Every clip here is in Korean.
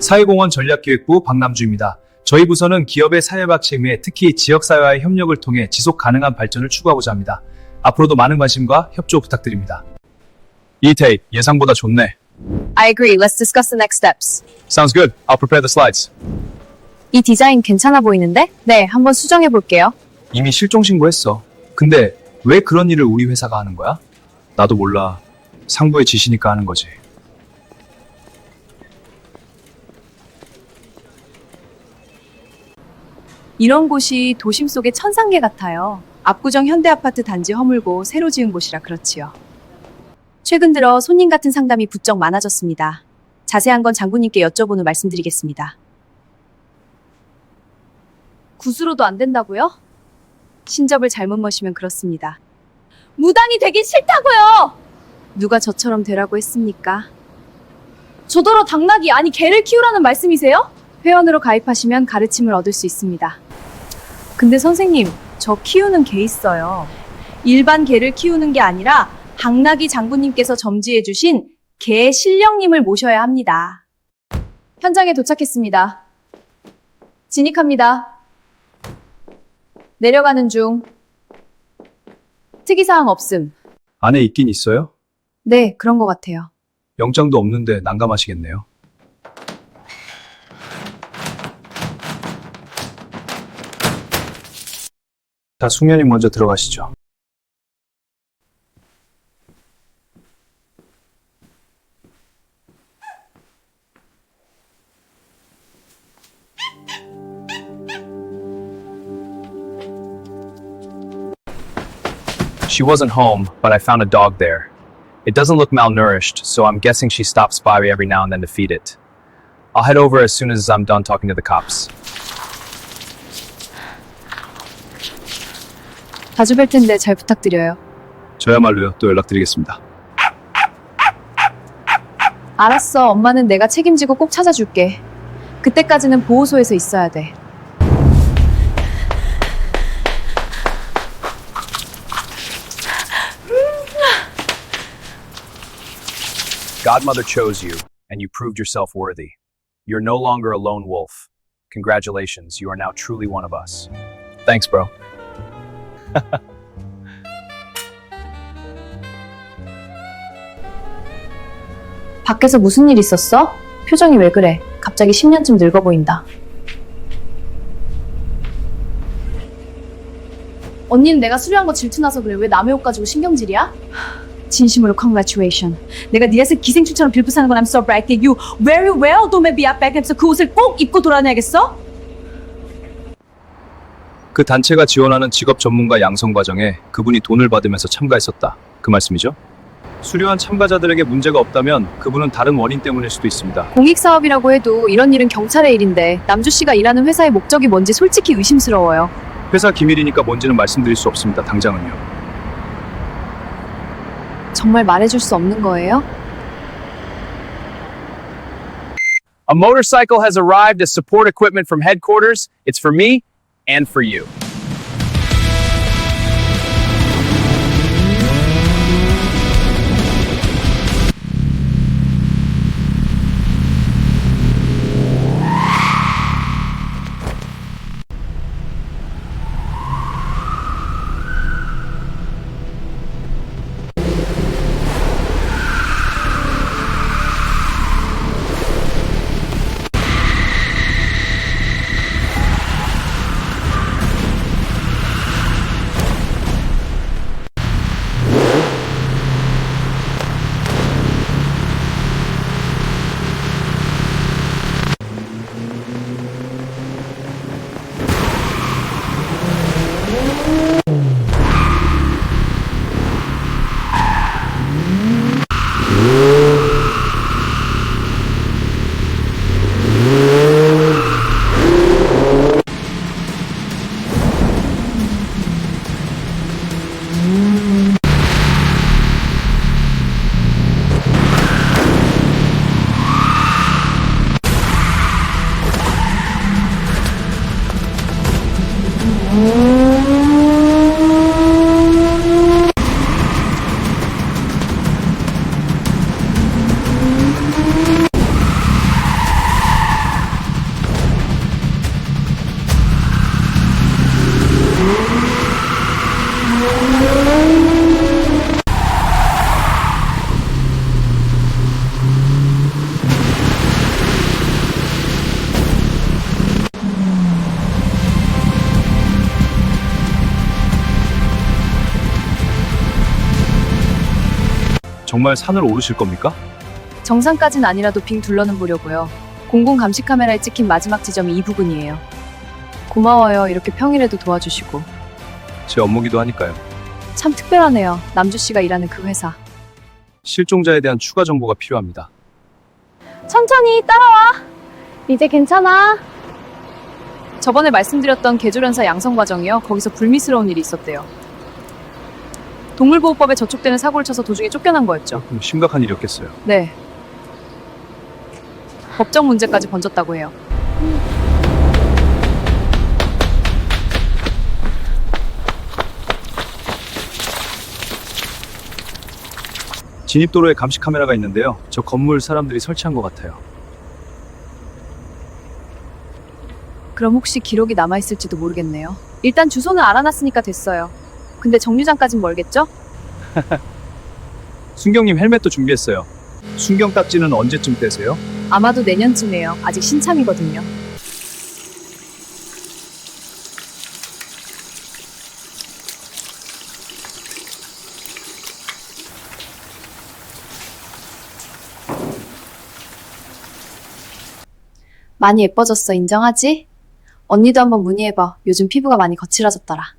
사회공헌 전략기획부 박남주입니다. 저희 부서는 기업의 사회박 책임에 특히 지역사회와의 협력을 통해 지속 가능한 발전을 추구하고자 합니다. 앞으로도 많은 관심과 협조 부탁드립니다. 이태희, 예상보다 좋네. I agree. Let's discuss the next steps. Sounds good. I'll prepare the slides. 이 디자인 괜찮아 보이는데? 네, 한번 수정해 볼게요. 이미 실종 신고했어. 근데 왜 그런 일을 우리 회사가 하는 거야? 나도 몰라. 상부의 지시니까 하는 거지. 이런 곳이 도심 속의 천상계 같아요. 압구정 현대아파트 단지 허물고 새로 지은 곳이라 그렇지요. 최근 들어 손님 같은 상담이 부쩍 많아졌습니다. 자세한 건 장군님께 여쭤본 후 말씀드리겠습니다. 구수로도 안 된다고요? 신접을 잘못 머시면 그렇습니다. 무당이 되긴 싫다고요! 누가 저처럼 되라고 했습니까? 저더러 당나귀 아니 개를 키우라는 말씀이세요? 회원으로 가입하시면 가르침을 얻을 수 있습니다. 근데 선생님, 저 키우는 개 있어요. 일반 개를 키우는 게 아니라 당나귀 장군님께서 점지해 주신 개 신령님을 모셔야 합니다. 현장에 도착했습니다. 진입합니다. 내려가는 중. 특이사항 없음. 안에 있긴 있어요? 네, 그런 것 같아요. 영장도 없는데 난감하시겠네요. 자, 숙녀님 먼저 들어가시죠. She wasn't home, but I found a dog there. It doesn't look malnourished, so I'm guessing she stops by every now and then to feed it. I'll head over as soon as I'm done talking to the cops. 자주 뵐 텐데 잘 부탁드려요. 저야말로요. 또 연락드리겠습니다. 알았어. 엄마는 내가 책임지고 꼭 찾아줄게. 그때까지는 보호소에서 있어야 돼. Godmother chose you, and you proved yourself worthy. You're no longer a lone wolf. Congratulations, you are now truly one of us. Thanks, bro. 밖에서 무슨 일 있었어? 표정이 왜 그래? 갑자기 10년쯤 늙어 보인다. 언니는 내가 수료한 거 질투나서 그래. 왜 남의 옷 가지고 신경질이야? 진심으로 congratulation. 내가 네 녀석 기생충처럼 빌붙사는 건 I'm so bright that you very well don't maybe I beg 그 옷을 꼭 입고 돌아다녀야겠어? 그 단체가 지원하는 직업 전문가 양성 과정에 그분이 돈을 받으면서 참가했었다. 그 말씀이죠? 수료한 참가자들에게 문제가 없다면 그분은 다른 원인 때문일 수도 있습니다. 공익사업이라고 해도 이런 일은 경찰의 일인데 남주 씨가 일하는 회사의 목적이 뭔지 솔직히 의심스러워요. 회사 기밀이니까 뭔지는 말씀드릴 수 없습니다. 당장은요. 정말 말해줄 수 없는 거예요? A motorcycle has arrived as support equipment from headquarters. It's for me and for you. 정말 산을 오르실 겁니까? 정상까진 아니라도 빙 둘러는 보려고요. 공공 감시 카메라에 찍힌 마지막 지점이 이 부근이에요. 고마워요. 이렇게 평일에도 도와주시고. 제 업무기도 하니까요. 참 특별하네요. 남주 씨가 일하는 그 회사. 실종자에 대한 추가 정보가 필요합니다. 천천히 따라와. 이제 괜찮아. 저번에 말씀드렸던 개조련사 양성 과정이요. 거기서 불미스러운 일이 있었대요. 동물보호법에 저촉되는 사고를 쳐서 도중에 쫓겨난 거였죠. 심각한 일이었겠어요. 네. 법적 문제까지 번졌다고 해요. 진입도로에 감시 카메라가 있는데요. 저 건물 사람들이 설치한 것 같아요. 그럼 혹시 기록이 남아있을지도 모르겠네요. 일단 주소는 알아놨으니까 됐어요. 근데 정류장까진 멀겠죠? 순경님 헬멧도 준비했어요. 순경 딱지는 언제쯤 떼세요? 아마도 내년쯤이에요. 아직 신참이거든요. 많이 예뻐졌어. 인정하지? 언니도 한번 문의해봐. 요즘 피부가 많이 거칠어졌더라.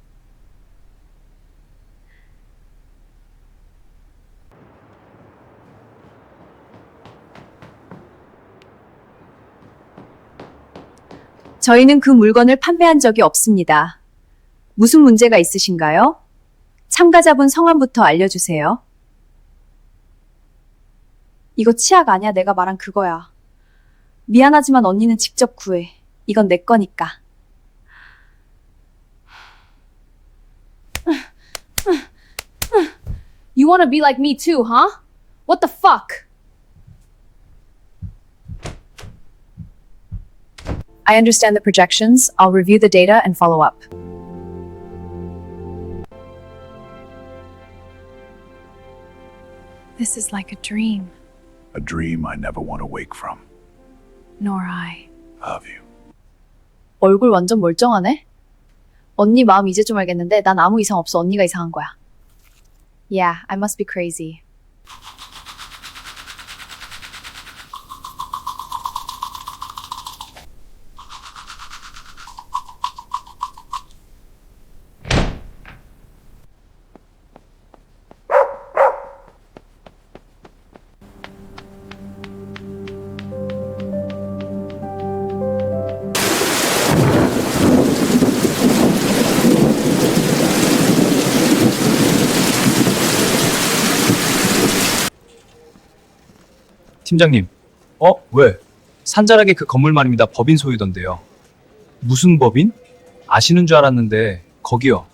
저희는 그 물건을 판매한 적이 없습니다. 무슨 문제가 있으신가요? 참가자분 성함부터 알려주세요. 이거 치약 아니야. 내가 말한 그거야. 미안하지만 언니는 직접 구해. 이건 내 거니까. You wanna be like me too, huh? What the fuck? I understand the projections. I'll review the data and follow up. This is like a dream. A dream I never want to wake from. Nor I. Of you. 얼굴 완전 멀쩡하네? 언니 마음 이제 좀 알겠는데 난 아무 이상 없어. 언니가 이상한 거야. Yeah, I must be crazy. 팀장님. 왜? 산자락의 그 건물 말입니다. 법인 소유던데요. 무슨 법인? 아시는 줄 알았는데 거기요.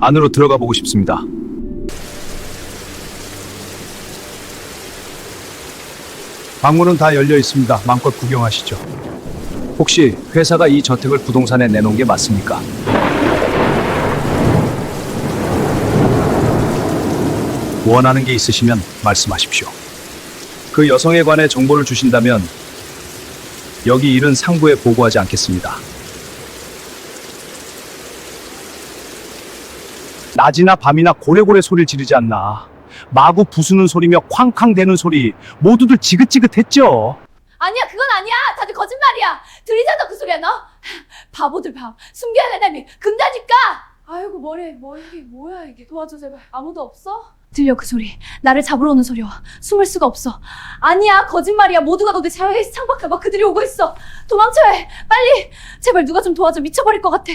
안으로 들어가 보고 싶습니다. 방문은 다 열려 있습니다. 마음껏 구경하시죠. 혹시 회사가 이 저택을 부동산에 내놓은 게 맞습니까? 원하는 게 있으시면 말씀하십시오. 그 여성에 관해 정보를 주신다면 여기 일은 상부에 보고하지 않겠습니다. 낮이나 밤이나 고래고래 소리를 지르지 않나. 마구 부수는 소리며 쾅쾅대는 소리 모두들 지긋지긋했죠. 아니야, 그건 아니야. 다들 거짓말이야. 들리잖아, 그 소리야, 너. 바보들 봐. 숨겨야 되다니. 금다니까. 아이고, 머리, 이게 뭐야, 이게. 도와줘, 제발. 아무도 없어? 들려, 그 소리. 나를 잡으러 오는 소리야. 숨을 수가 없어. 아니야, 거짓말이야. 모두가 너네 자유의 창밖에 막 그들이 오고 있어. 도망쳐야 해. 빨리. 제발 누가 좀 도와줘. 미쳐버릴 것 같아.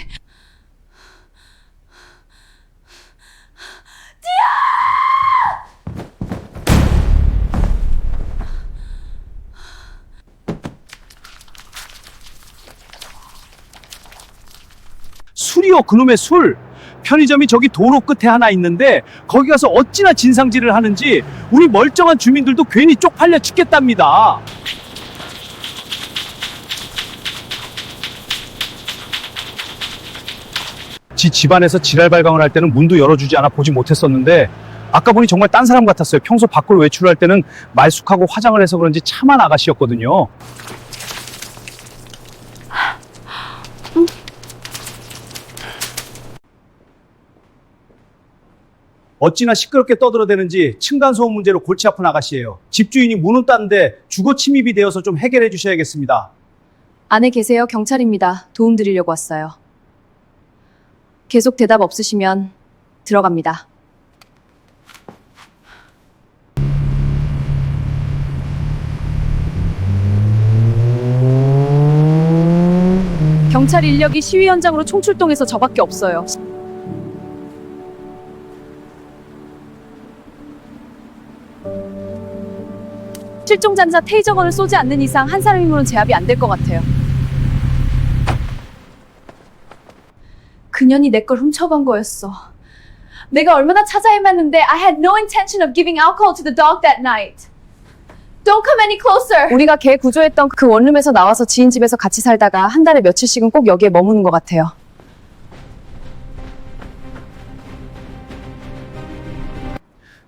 술이요, 그놈의 술. 편의점이 저기 도로 끝에 하나 있는데 거기 가서 어찌나 진상질을 하는지 우리 멀쩡한 주민들도 괜히 쪽팔려 죽겠답니다. 지 집안에서 지랄 발광을 할 때는 문도 열어주지 않아 보지 못했었는데 아까 보니 정말 딴 사람 같았어요. 평소 밖으로 외출할 때는 말쑥하고 화장을 해서 그런지 참한 아가씨였거든요. 어찌나 시끄럽게 떠들어대는지 층간소음 문제로 골치 아픈 아가씨예요. 집주인이 문을 땄는데 주거 침입이 되어서 좀 해결해 주셔야겠습니다. 안에 계세요. 경찰입니다. 도움 드리려고 왔어요. 계속 대답 없으시면 들어갑니다. 경찰 인력이 시위 현장으로 총출동해서 저밖에 없어요. 실종자자 테이저건을 쏘지 않는 이상 한 사람 힘으로는 제압이 안 될 것 같아요. 그년이 내 걸 훔쳐간 거였어. 내가 얼마나 찾아 헤맸는데 I had no intention of giving alcohol to the dog that night. Don't come any closer. 우리가 걔 구조했던 그 원룸에서 나와서 지인 집에서 같이 살다가 한 달에 며칠씩은 꼭 여기에 머무는 것 같아요.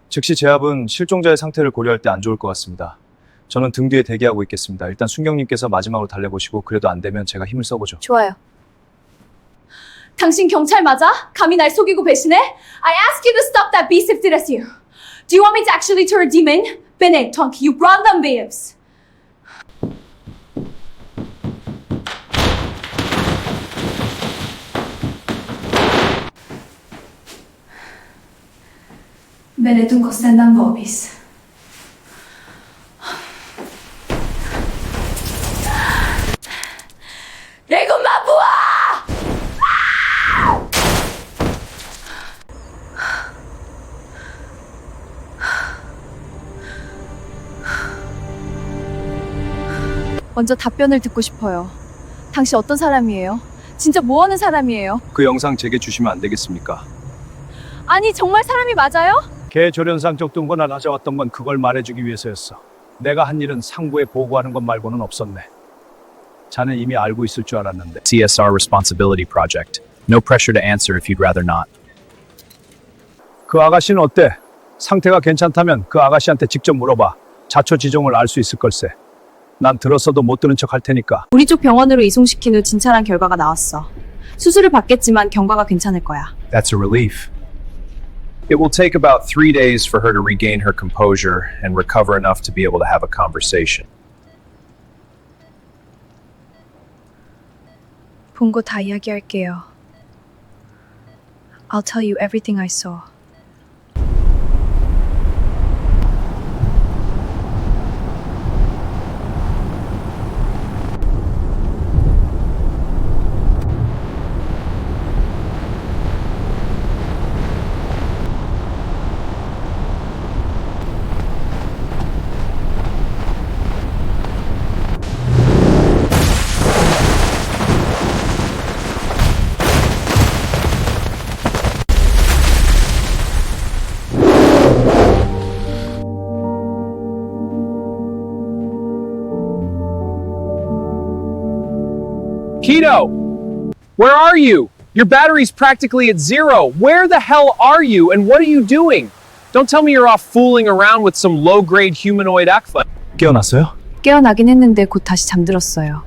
즉시 제압은 실종자의 상태를 고려할 때 안 좋을 것 같습니다. 저는 등 뒤에 대기하고 있겠습니다. 일단 순경님께서 마지막으로 달래보시고 그래도 안 되면 제가 힘을 써보죠. 좋아요. 당신 경찰 맞아? 감히 날 속이고 배신해? I ask you to stop that beast if it is you. Do you want me to actually turn a demon? Bene, Tonk, you brought them babes. Bene, tu costendan vobis. Rego mabua! 먼저 답변을 듣고 싶어요. 당신 어떤 사람이에요? 진짜 뭐 하는 사람이에요? 그 영상 제게 주시면 안 되겠습니까? 아니 정말 사람이 맞아요? 개 조련상 쪽둥거나 낮아왔던 건 그걸 말해주기 위해서였어. 내가 한 일은 상부에 보고하는 것 말고는 없었네. 자넨 이미 알고 있을 줄 알았는데. CSR Responsibility Project. No pressure to answer if you'd rather not. 그 아가씨는 어때? 상태가 괜찮다면 그 아가씨한테 직접 물어봐. 자초지종을 알 수 있을 걸세. 난 들었어도 못 들은 척 할 테니까. 우리 쪽 병원으로 이송시킨 후 진찰한 결과가 나왔어. 수술을 받겠지만 경과가 괜찮을 거야. That's a relief. It will take about 3 days for her to regain her composure and recover enough to be able to have a conversation. 본 거 다 이야기할게요. I'll tell you everything I saw. Keto! Where are you? Your battery's practically at zero. Where the hell are you and what are you doing? Don't tell me you're off fooling around with some low-grade humanoid Akfa. 깨어났어요? 깨어나긴 했는데 곧 다시 잠들었어요.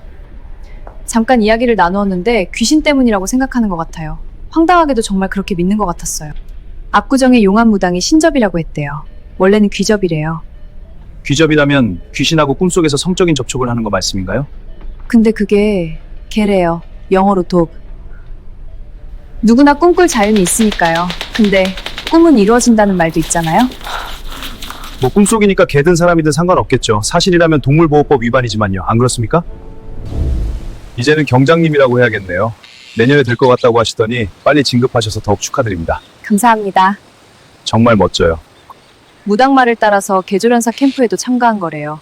잠깐 이야기를 나누었는데 귀신 때문이라고 생각하는 것 같아요. 황당하게도 정말 그렇게 믿는 것 같았어요. 압구정의 용암 무당이 신접이라고 했대요. 원래는 귀접이래요. 귀접이라면 귀신하고 꿈속에서 성적인 접촉을 하는 거 말씀인가요? 근데 그게 개래요. 영어로 독. 누구나 꿈꿀 자유는 있으니까요. 근데 꿈은 이루어진다는 말도 있잖아요. 뭐 꿈속이니까 개든 사람이든 상관없겠죠. 사실이라면 동물보호법 위반이지만요. 안 그렇습니까? 이제는 경장님이라고 해야겠네요. 내년에 될 것 같다고 하시더니 빨리 진급하셔서 더욱 축하드립니다. 감사합니다. 정말 멋져요. 무당말을 따라서 개조련사 캠프에도 참가한 거래요.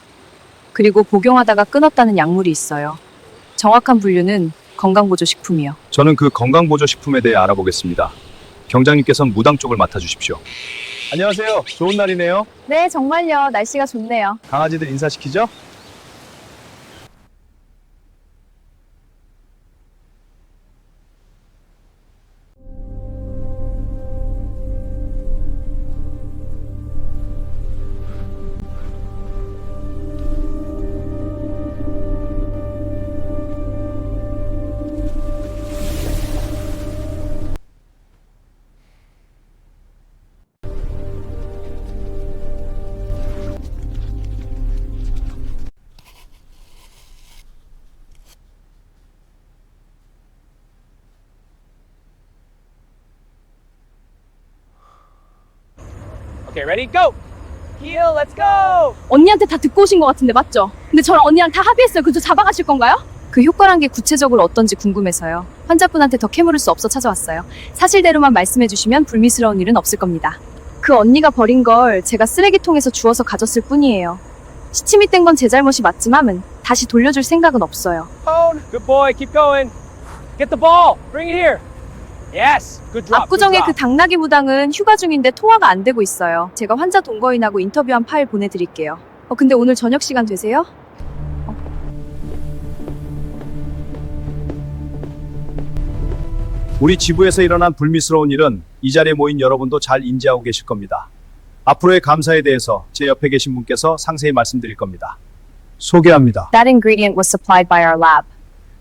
그리고 복용하다가 끊었다는 약물이 있어요. 정확한 분류는 건강보조식품이요. 저는 그 건강보조식품에 대해 알아보겠습니다. 경장님께서는 무당 쪽을 맡아주십시오. 안녕하세요. 좋은 날이네요. 네, 정말요. 날씨가 좋네요. 강아지들 인사시키죠? Okay, ready? Go! Heel, let's go! 언니한테 다 듣고 오신 것 같은데 맞죠? 근데 저랑 언니랑 다 합의했어요. 그저 잡아가실 건가요? 그 효과란 게 구체적으로 어떤지 궁금해서요. 환자분한테 더 캐물을 수 없어 찾아왔어요. 사실대로만 말씀해주시면 불미스러운 일은 없을 겁니다. 그 언니가 버린 걸 제가 쓰레기통에서 주워서 가졌을 뿐이에요. 시침이 뗀 건 제 잘못이 맞지만은 다시 돌려줄 생각은 없어요. Good boy, keep going. Get the ball, bring it here. Yes, good drop. 압구정의 그 good drop. 당나귀 무당은 휴가 중인데 통화가 안 되고 있어요. 제가 환자 동거인하고 인터뷰한 파일 보내드릴게요. 근데 오늘 저녁 시간 되세요? 우리 지부에서 일어난 불미스러운 일은 이 자리에 모인 여러분도 잘 인지하고 계실 겁니다. 앞으로의 감사에 대해서 제 옆에 계신 분께서 상세히 말씀드릴 겁니다. 소개합니다. That ingredient was supplied by our lab.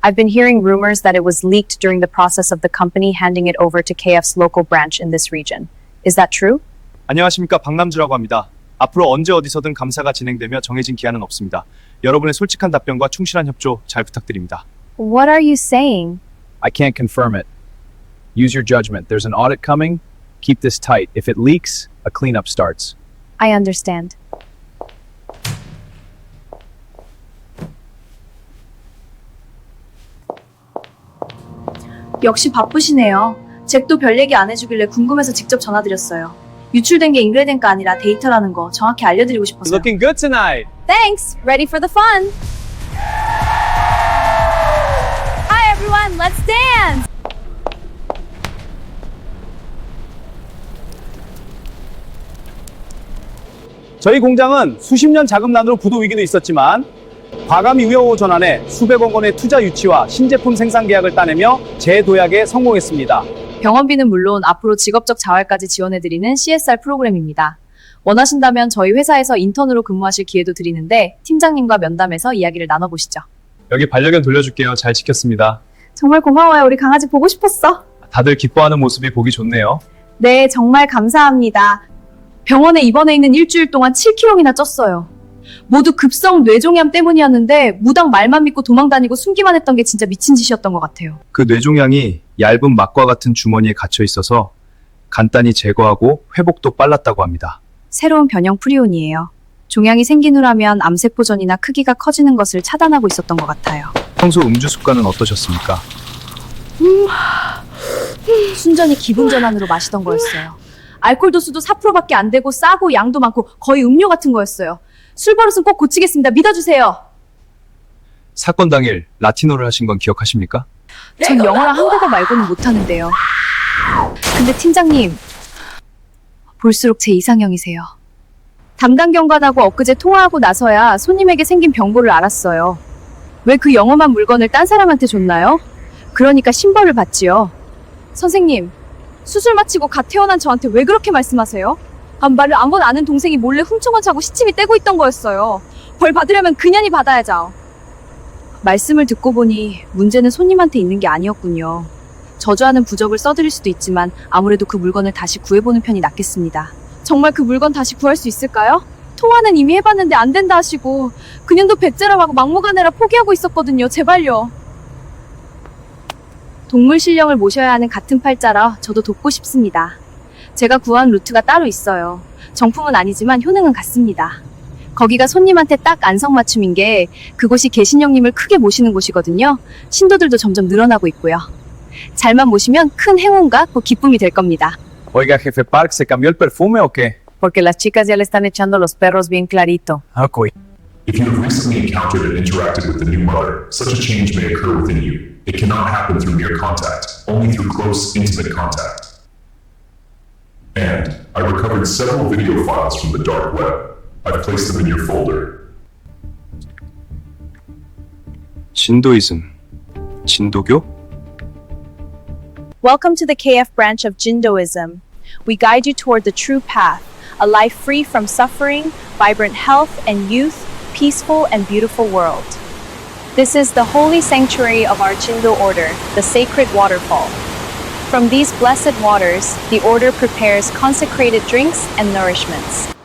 I've been hearing rumors that it was leaked during the process of the company handing it over to KF's local branch in this region. Is that true? 안녕하십니까, 박남주라고 합니다. 앞으로 언제 어디서든 감사가 진행되며 정해진 기한은 없습니다. 여러분의 솔직한 답변과 충실한 협조 잘 부탁드립니다. What are you saying? I can't confirm it. Use your judgment. There's an audit coming. Keep this tight. If it leaks, a cleanup starts. I understand. 역시 바쁘시네요. 잭도 별 얘기 안 해주길래 궁금해서 직접 전화드렸어요. 유출된 게 인그레덴가 아니라 데이터라는 거 정확히 알려드리고 싶어서요. Looking good tonight. Thanks! Ready for the fun! Hi everyone, let's dance! 저희 공장은 수십 년 자금난으로 부도 위기도 있었지만 과감히 우여곡 전환해 수백억 원의 투자 유치와 신제품 생산 계약을 따내며 재도약에 성공했습니다. 병원비는 물론 앞으로 직업적 자활까지 지원해드리는 CSR 프로그램입니다. 원하신다면 저희 회사에서 인턴으로 근무하실 기회도 드리는데 팀장님과 면담해서 이야기를 나눠보시죠. 여기 반려견 돌려줄게요. 잘 지켰습니다. 정말 고마워요. 우리 강아지 보고 싶었어. 다들 기뻐하는 모습이 보기 좋네요. 네, 정말 감사합니다. 병원에 입원해 있는 일주일 동안 7kg나 쪘어요. 모두 급성 뇌종양 때문이었는데 무당 말만 믿고 도망다니고 숨기만 했던 게 진짜 미친 짓이었던 것 같아요. 그 뇌종양이 얇은 막과 같은 주머니에 갇혀 있어서 간단히 제거하고 회복도 빨랐다고 합니다. 새로운 변형 프리온이에요. 종양이 생긴 후라면 암세포전이나 크기가 커지는 것을 차단하고 있었던 것 같아요. 평소 음주 습관은 어떠셨습니까? 순전히 기분 전환으로 마시던 거였어요. 알코올 도수도 4%밖에 안 되고 싸고 양도 많고 거의 음료 같은 거였어요. 술 버릇은 꼭 고치겠습니다. 믿어주세요. 사건 당일 라틴어를 하신 건 기억하십니까? 전 영어랑 한국어 말고는 못하는데요. 근데 팀장님, 볼수록 제 이상형이세요. 담당 경관하고 엊그제 통화하고 나서야 손님에게 생긴 병보를 알았어요. 왜 그 영험한 물건을 딴 사람한테 줬나요? 그러니까 신벌을 받지요. 선생님, 수술 마치고 갓 태어난 저한테 왜 그렇게 말씀하세요? 말을 안 건 아는 동생이 몰래 훔쳐간 차고 시침이 떼고 있던 거였어요. 벌 받으려면 그년이 받아야죠. 말씀을 듣고 보니 문제는 손님한테 있는 게 아니었군요. 저주하는 부적을 써드릴 수도 있지만 아무래도 그 물건을 다시 구해보는 편이 낫겠습니다. 정말 그 물건 다시 구할 수 있을까요? 통화는 이미 해봤는데 안 된다 하시고 그년도 배째라고 막무가내라 포기하고 있었거든요. 제발요. 동물 신령을 모셔야 하는 같은 팔자라 저도 돕고 싶습니다. 제가 구한 루트가 따로 있어요. 정품은 아니지만 효능은 같습니다. 거기가 손님한테 딱 안성맞춤인 게 그곳이 개신령님을 크게 모시는 곳이거든요. 신도들도 점점 늘어나고 있고요. 잘만 모시면 큰 행운과 기쁨이 될 겁니다. Oiga, jefe Park, ¿se cambió el perfume o qué? Porque las chicas ya le están echando los perros bien clarito. Okay. If you have recently encountered and interacted with the new mother, such a change may occur within you. It cannot happen through mere contact, only through close, intimate contact. And I recovered several video files from the dark web. I've placed them in your folder. 진도이즘. 진도교? Welcome to the KF branch of Jindoism. We guide you toward the true path, a life free from suffering, vibrant health and youth, peaceful and beautiful world. This is the holy sanctuary of our Jindo order, the sacred waterfall. From these blessed waters, the order prepares consecrated drinks and nourishments.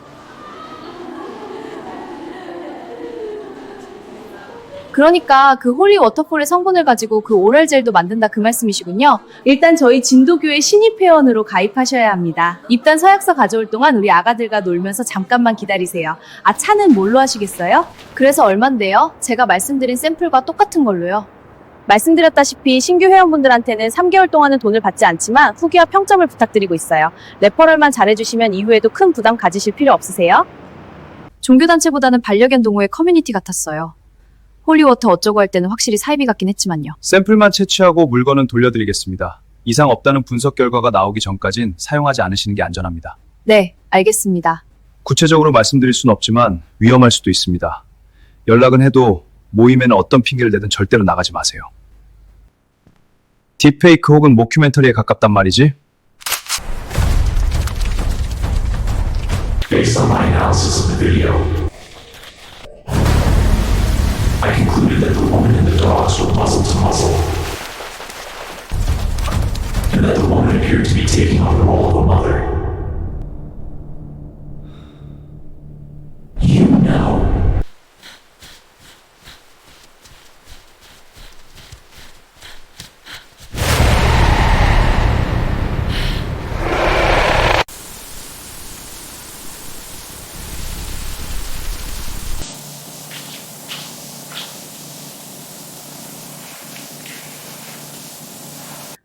그러니까 그 홀리 워터폴의 성분을 가지고 그 오랄 젤도 만든다 그 말씀이시군요. 일단 저희 진도교회 신입 회원으로 가입하셔야 합니다. 입단 서약서 가져올 동안 우리 아가들과 놀면서 잠깐만 기다리세요. 아, 차는 뭘로 하시겠어요? 그래서 얼만데요? 제가 말씀드린 샘플과 똑같은 걸로요. 말씀드렸다시피 신규 회원분들한테는 3개월 동안은 돈을 받지 않지만 후기와 평점을 부탁드리고 있어요. 레퍼럴만 잘해주시면 이후에도 큰 부담 가지실 필요 없으세요? 종교단체보다는 반려견 동호회 커뮤니티 같았어요. 홀리워터 어쩌고 할 때는 확실히 사이비 같긴 했지만요. 샘플만 채취하고 물건은 돌려드리겠습니다. 이상 없다는 분석 결과가 나오기 전까진 사용하지 않으시는 게 안전합니다. 네, 알겠습니다. 구체적으로 말씀드릴 수는 없지만 위험할 수도 있습니다. 연락은 해도 모임에는 어떤 핑계를 대든 절대로 나가지 마세요. 딥페이크 혹은 모큐멘터리에 가깝단 말이지? Based on my analysis of the video, I concluded that the woman and the dogs were muzzle to muzzle, and that the woman appeared to be taking on the role of a mother. You know.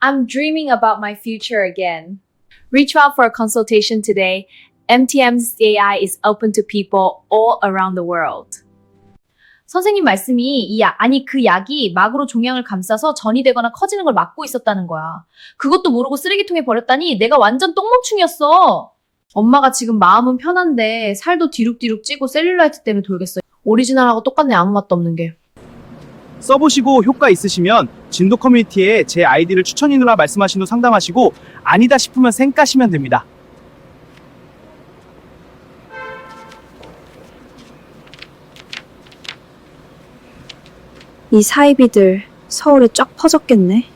I'm dreaming about my future again. Reach out for a consultation today. MTM's AI is open to people all around the world. 선생님 말씀이 그 약이 막으로 종양을 감싸서 전이 되거나 커지는 걸 막고 있었다는 거야. 그것도 모르고 쓰레기통에 버렸다니 내가 완전 똥멍충이었어. 엄마가 지금 마음은 편한데 살도 뒤룩뒤룩 찌고 셀룰라이트 때문에 돌겠어. 오리지널하고 똑같네, 아무 맛도 없는 게. 써보시고 효과 있으시면 진도 커뮤니티에 제 아이디를 추천인으로 말씀하신 후 상담하시고 아니다 싶으면 쌩까시면 됩니다. 이 사이비들 서울에 쫙 퍼졌겠네.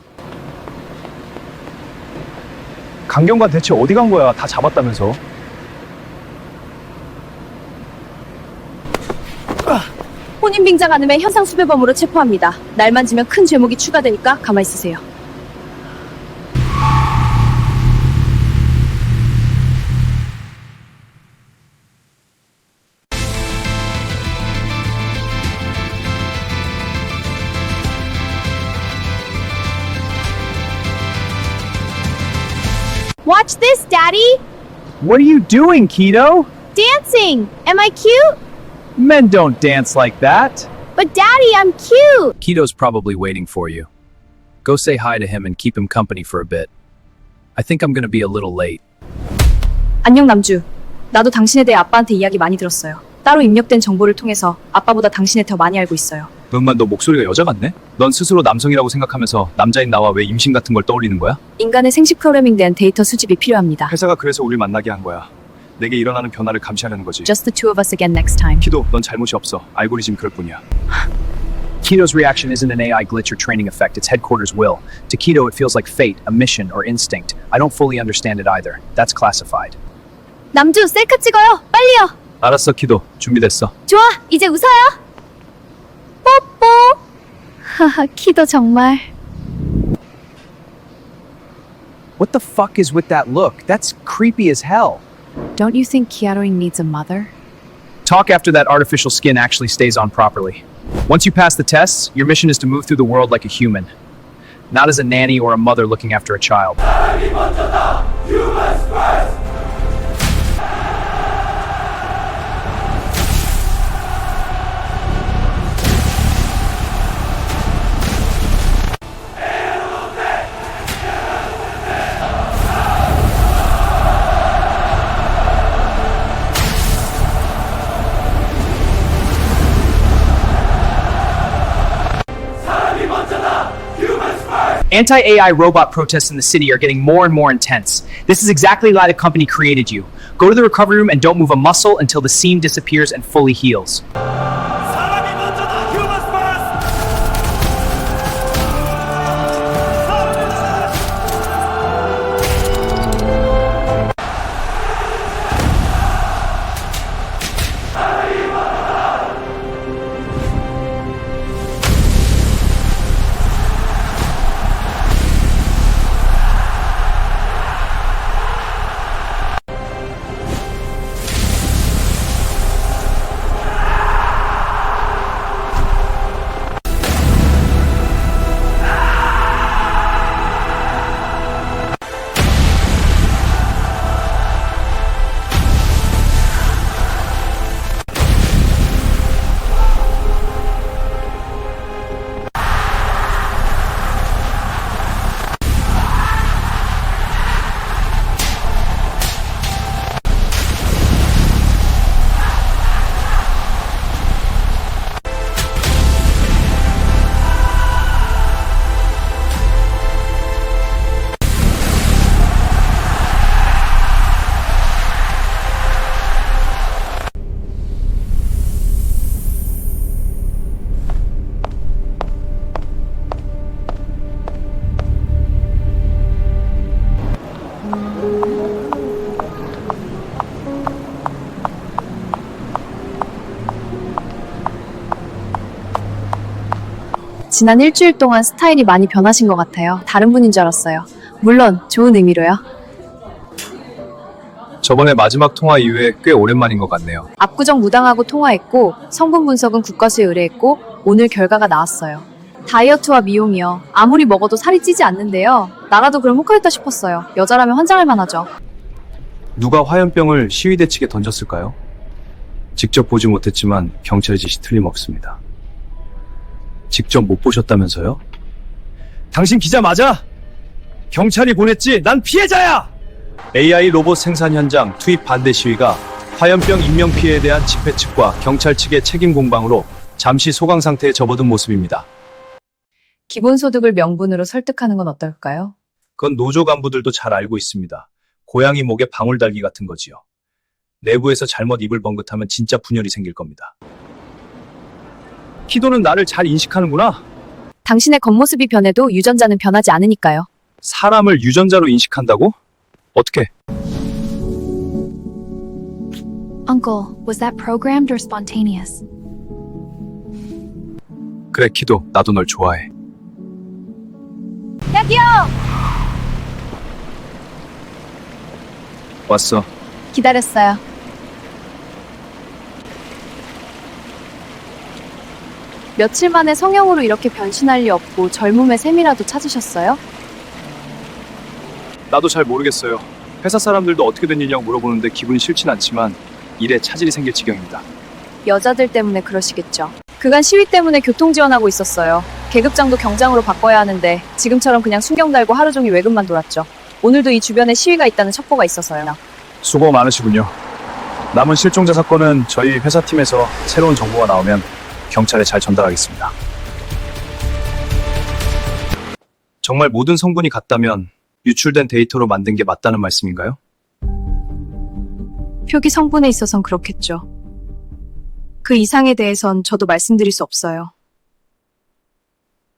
강경관 대체 어디 간 거야? 다 잡았다면서. 혼인빙자 가늠의 현상 수배범으로 체포합니다. 날만 지면 큰 죄목이 추가되니까 가만히 있으세요. Watch this, Daddy! What are you doing, Keto? Dancing! Am I cute? Men don't dance like that. But Daddy, I'm cute! Keto's probably waiting for you. Go say hi to him and keep him company for a bit. I think I'm gonna be a little late. 안녕 남주. 나도 당신에 대해 아빠한테 이야기 많이 들었어요. 따로 입력된 정보를 통해서 아빠보다 당신에 더 많이 알고 있어요. 응만 너 목소리가 여자 같네? 넌 스스로 남성이라고 생각하면서 남자인 나와 왜 임신 같은 걸 떠올리는 거야? 인간의 생식 프로그래밍 된 데이터 수집이 필요합니다. 회사가 그래서 우릴 만나게 한 거야. 내게 일어나는 변화를 감시하려는 거지. Just the two of us again next time. 키도 넌 잘못이 없어. 알고리즘 그럴 뿐이야. Keto's reaction isn't an AI glitch or training effect, it's headquarters will. To Keto, it feels like fate, a mission, or instinct. I don't fully understand it either. That's classified. 남주 셀카 찍어요. 빨리요. 알았어 키도. 준비됐어. 좋아. 이제 웃어요. 뽀뽀. 하하, 키도 정말. What the fuck is with that look? That's creepy as hell. Don't you think Kiaroing needs a mother? Talk after that artificial skin actually stays on properly. Once you pass the tests, your mission is to move through the world like a human, not as a nanny or a mother looking after a child. Anti-AI robot protests in the city are getting more and more intense. This is exactly why the company created you. Go to the recovery room and don't move a muscle until the seam disappears and fully heals. 지난 일주일 동안 스타일이 많이 변하신 것 같아요. 다른 분인 줄 알았어요. 물론 좋은 의미로요. 저번에 마지막 통화 이후에 꽤 오랜만인 것 같네요. 압구정 무당하고 통화했고 성분 분석은 국과수에 의뢰했고 오늘 결과가 나왔어요. 다이어트와 미용이요. 아무리 먹어도 살이 찌지 않는데요. 나라도 그럼 혹하겠다 싶었어요. 여자라면 환장할 만하죠. 누가 화염병을 시위대 측에 던졌을까요? 직접 보지 못했지만 경찰의 지시 틀림없습니다. 직접 못 보셨다면서요? 당신 기자 맞아? 경찰이 보냈지? 난 피해자야! AI 로봇 생산 현장 투입 반대 시위가 화염병 인명 피해에 대한 집회 측과 경찰 측의 책임 공방으로 잠시 소강 상태에 접어든 모습입니다. 기본소득을 명분으로 설득하는 건 어떨까요? 그건 노조 간부들도 잘 알고 있습니다. 고양이 목에 방울 달기 같은 거지요. 내부에서 잘못 입을 번긋하면 진짜 분열이 생길 겁니다. 키도는 나를 잘 인식하는구나. 당신의 겉모습이 변해도 유전자는 변하지 않으니까요. 사람을 유전자로 인식한다고? 어떻게? Uncle, was that programmed or spontaneous? 그래 키도, 나도 널 좋아해. 여기요! 왔어. 기다렸어요. 며칠 만에 성형으로 이렇게 변신할 리 없고 젊음의 셈이라도 찾으셨어요? 나도 잘 모르겠어요. 회사 사람들도 어떻게 된 일이냐고 물어보는데 기분이 싫진 않지만 일에 차질이 생길 지경입니다. 여자들 때문에 그러시겠죠. 그간 시위 때문에 교통 지원하고 있었어요. 계급장도 경장으로 바꿔야 하는데 지금처럼 그냥 순경 달고 하루 종일 외근만 돌았죠. 오늘도 이 주변에 시위가 있다는 첩보가 있어서요. 수고 많으시군요. 남은 실종자 사건은 저희 회사팀에서 새로운 정보가 나오면 경찰에 잘 전달하겠습니다. 정말 모든 성분이 같다면 유출된 데이터로 만든 게 맞다는 말씀인가요? 표기 성분에 있어선 그렇겠죠. 그 이상에 대해선 저도 말씀드릴 수 없어요.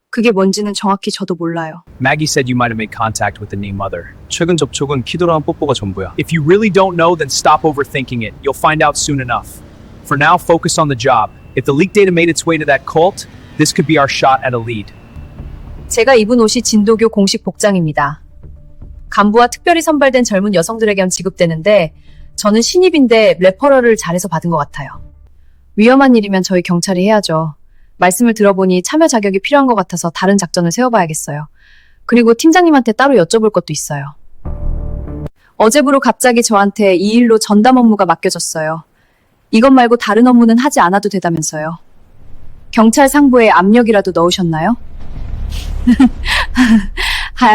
그게 뭔지는 정확히 저도 몰라요. Maggie said you might have made contact with the new mother. 최근 접촉은 키도랑 뽀뽀가 전부야. If you really don't know, then stop overthinking it. You'll find out soon enough. For now, focus on the job. If the leak data made its way to that cult, this could be our shot at a lead. 제가 입은 옷이 진도교 공식 복장입니다. 간부와 특별히 선발된 젊은 여성들에게만 지급되는데 저는 신입인데 레퍼럴을 잘해서 받은 것 같아요. 위험한 일이면 저희 경찰이 해야죠. 말씀을 들어보니 참여 자격이 필요한 것 같아서 다른 작전을 세워봐야겠어요. 그리고 팀장님한테 따로 여쭤볼 것도 있어요. 어제부로 갑자기 저한테 이 일로 전담 업무가 맡겨졌어요. 이것 말고 다른 업무는 하지 않아도 되다면서요. 경찰 상부에 압력이라도 넣으셨나요?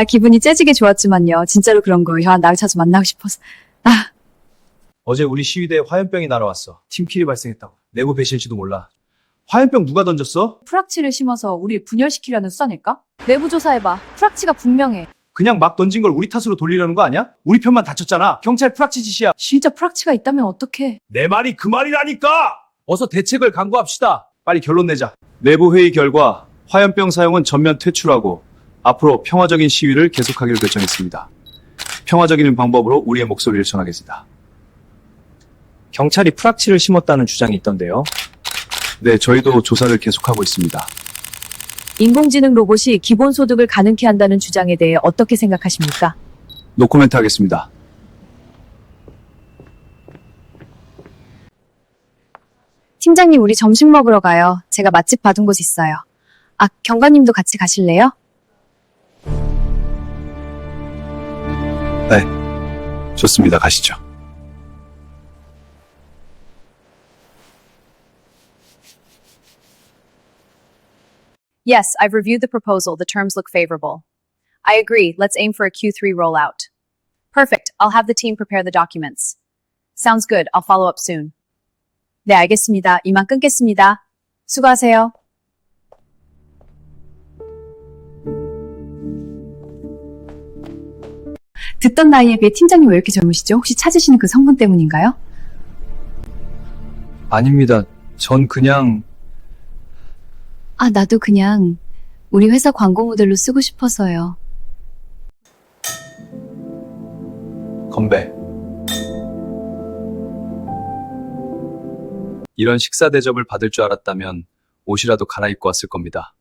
기분이 째지게 좋았지만요. 진짜로 그런 거예요. 나를 자주 만나고 싶어서. 어제 우리 시위대에 화염병이 날아왔어. 팀킬이 발생했다고. 내부 배신일지도 몰라. 화염병 누가 던졌어? 프락치를 심어서 우리 분열시키려는 수사일까? 내부 조사해봐. 프락치가 분명해. 그냥 막 던진 걸 우리 탓으로 돌리려는 거 아니야? 우리 편만 다쳤잖아. 경찰 프락치 짓이야. 진짜 프락치가 있다면 어떡해? 내 말이 그 말이라니까! 어서 대책을 강구합시다. 빨리 결론 내자. 내부 회의 결과 화염병 사용은 전면 퇴출하고 앞으로 평화적인 시위를 계속하기로 결정했습니다. 평화적인 방법으로 우리의 목소리를 전하겠습니다. 경찰이 프락치를 심었다는 주장이 있던데요. 네, 저희도 조사를 계속하고 있습니다. 인공지능 로봇이 기본소득을 가능케 한다는 주장에 대해 어떻게 생각하십니까? 노코멘트 하겠습니다. 팀장님, 우리 점심 먹으러 가요. 제가 맛집 받은 곳 있어요. 아, 경관님도 같이 가실래요? 네, 좋습니다. 가시죠. Yes, I've reviewed the proposal. The terms look favorable. I agree. Let's aim for a Q3 rollout. Perfect. I'll have the team prepare the documents. Sounds good. I'll follow up soon. 네, 알겠습니다. 이만 끊겠습니다. 수고하세요. 듣던 나이에 비해 팀장님 왜 이렇게 젊으시죠? 혹시 찾으시는 그 성분 때문인가요? 아닙니다. 전 그냥 아, 나도 그냥 우리 회사 광고 모델로 쓰고 싶어서요. 건배. 이런 식사 대접을 받을 줄 알았다면 옷이라도 갈아입고 왔을 겁니다.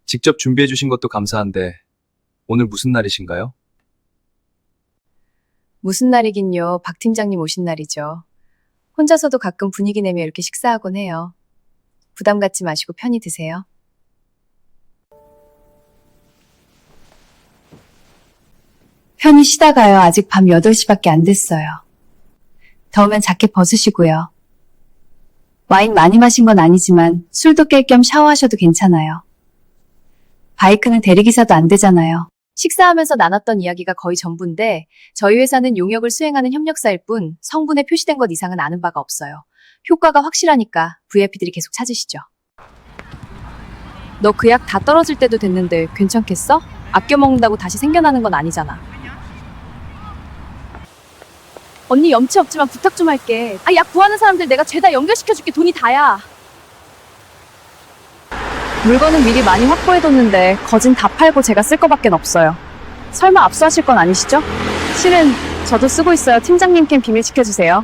직접 준비해 주신 것도 감사한데 오늘 무슨 날이신가요? 무슨 날이긴요. 박 팀장님 오신 날이죠. 혼자서도 가끔 분위기 내며 이렇게 식사하곤 해요. 부담 갖지 마시고 편히 드세요. 편히 쉬다가요. 아직 밤 8시밖에 안 됐어요. 더우면 자켓 벗으시고요. 와인 많이 마신 건 아니지만 술도 깰 겸 샤워하셔도 괜찮아요. 바이크는 대리기사도 안 되잖아요. 식사하면서 나눴던 이야기가 거의 전부인데 저희 회사는 용역을 수행하는 협력사일 뿐 성분에 표시된 것 이상은 아는 바가 없어요. 효과가 확실하니까 VIP들이 계속 찾으시죠. 너 그 약 다 떨어질 때도 됐는데 괜찮겠어? 아껴 먹는다고 다시 생겨나는 건 아니잖아. 언니 염치 없지만 부탁 좀 할게. 아, 약 구하는 사람들 내가 죄다 연결시켜줄게. 돈이 다야. 물건은 미리 많이 확보해뒀는데 거진 다 팔고 제가 쓸 거밖에 없어요. 설마 압수하실 건 아니시죠? 실은 저도 쓰고 있어요. 팀장님 캠 비밀 지켜주세요.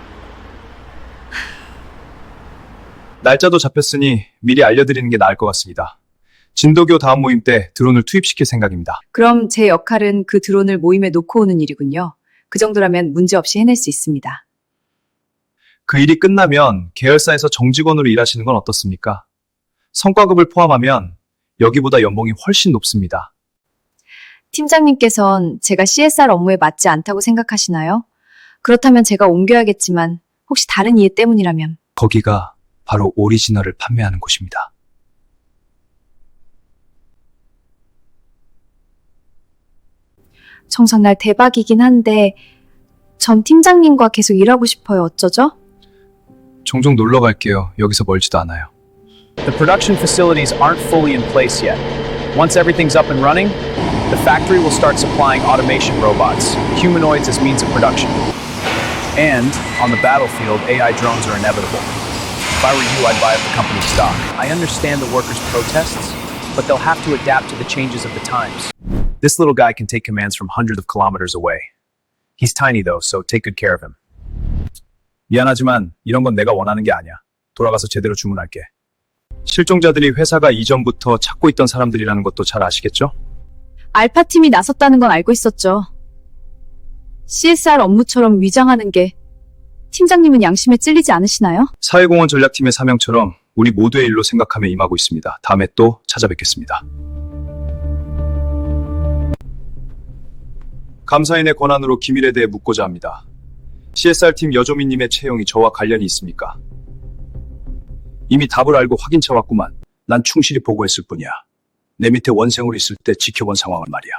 날짜도 잡혔으니 미리 알려드리는 게 나을 것 같습니다. 진도교 다음 모임 때 드론을 투입시킬 생각입니다. 그럼 제 역할은 그 드론을 모임에 놓고 오는 일이군요. 그 정도라면 문제없이 해낼 수 있습니다. 그 일이 끝나면 계열사에서 정직원으로 일하시는 건 어떻습니까? 성과급을 포함하면 여기보다 연봉이 훨씬 높습니다. 팀장님께선 제가 CSR 업무에 맞지 않다고 생각하시나요? 그렇다면 제가 옮겨야겠지만 혹시 다른 이해 때문이라면. 거기가 바로 오리지널을 판매하는 곳입니다. 정말 대박이긴 한데 전 팀장님과 계속 일하고 싶어요. 어쩌죠? 종종 놀러 갈게요. 여기서 멀지도 않아요. The production facilities aren't fully in place yet. Once everything's up and running, the factory will start supplying automation robots, humanoids as means of production. And, on the battlefield, AI drones are inevitable. If I were you, I'd buy up the company's stock. I understand the workers' protests, but they'll have to adapt to the changes of the times. This little guy can take commands from hundreds of kilometers away. He's tiny though, so take good care of him. 미안하지만 이런 건 내가 원하는 게 아니야. 돌아가서 제대로 주문할게. 실종자들이 회사가 이전부터 찾고 있던 사람들이라는 것도 잘 아시겠죠? 알파팀이 나섰다는 건 알고 있었죠. CSR 업무처럼 위장하는 게 팀장님은 양심에 찔리지 않으시나요? 사회공헌 전략팀의 사명처럼 우리 모두의 일로 생각하며 임하고 있습니다. 다음에 또 찾아뵙겠습니다. 감사인의 권한으로 기밀에 대해 묻고자 합니다. CSR팀 여조민님의 채용이 저와 관련이 있습니까? 이미 답을 알고 확인쳐왔구만. 난 충실히 보고했을 뿐이야. 내 밑에 원생으로 있을 때 지켜본 상황을 말이야.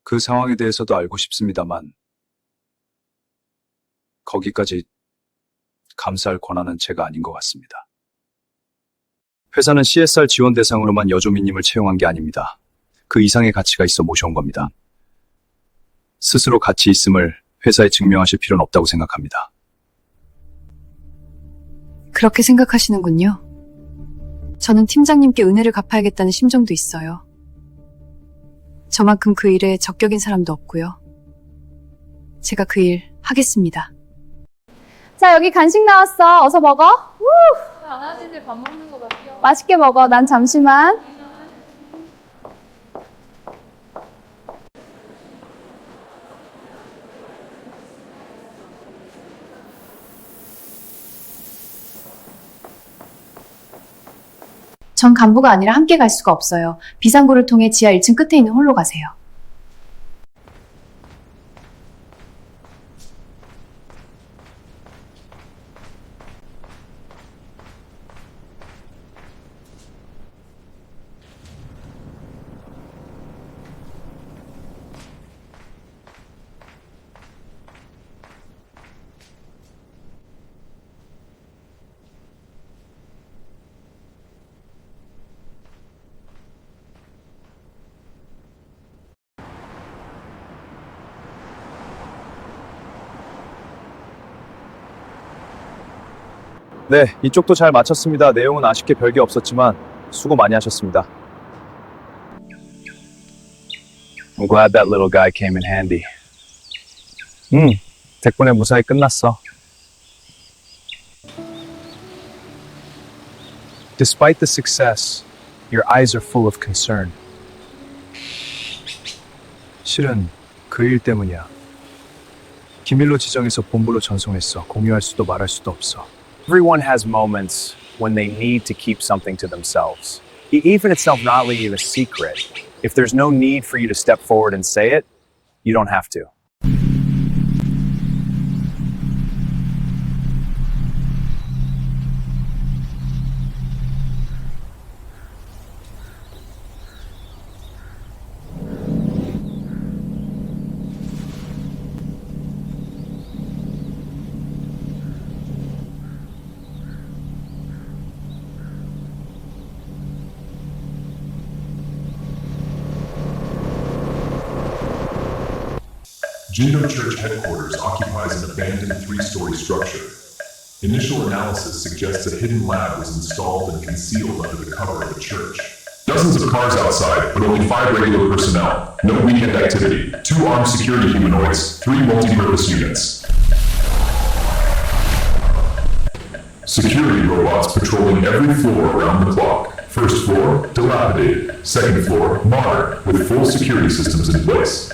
그 상황에 대해서도 알고 싶습니다만 거기까지 감사할 권한은 제가 아닌 것 같습니다. 회사는 CSR 지원 대상으로만 여조민님을 채용한 게 아닙니다. 그 이상의 가치가 있어 모셔온 겁니다. 스스로 가치 있음을 회사에 증명하실 필요는 없다고 생각합니다. 그렇게 생각하시는군요. 저는 팀장님께 은혜를 갚아야겠다는 심정도 있어요. 저만큼 그 일에 적격인 사람도 없고요. 제가 그 일 하겠습니다. 자, 여기 간식 나왔어. 어서 먹어. 강아지들 밥 먹는 거 같아요. 맛있게 먹어. 난 잠시만. 전 간부가 아니라 함께 갈 수가 없어요. 비상구를 통해 지하 1층 끝에 있는 홀로 가세요. 네, 이쪽도 잘 마쳤습니다. 내용은 아쉽게 별게 없었지만 수고 많이 하셨습니다. I'm glad that little guy came in handy. 덕분에 무사히 끝났어. Despite the success, your eyes are full of concern. 실은 그 일 때문이야. 기밀로 지정해서 본부로 전송했어. 공유할 수도 말할 수도 없어. Everyone has moments when they need to keep something to themselves. Even if it's not really a secret, if there's no need for you to step forward and say it, you don't have to. Jindo Church headquarters occupies an abandoned 3-story structure. Initial analysis suggests a hidden lab was installed and concealed under the cover of the church. Dozens of cars outside, but only 5 regular personnel. No weekend activity. 2 armed security humanoids, 3 multi-purpose units. Security robots patrolling every floor around the clock. First floor, dilapidated. Second floor, modern, with full security systems in place.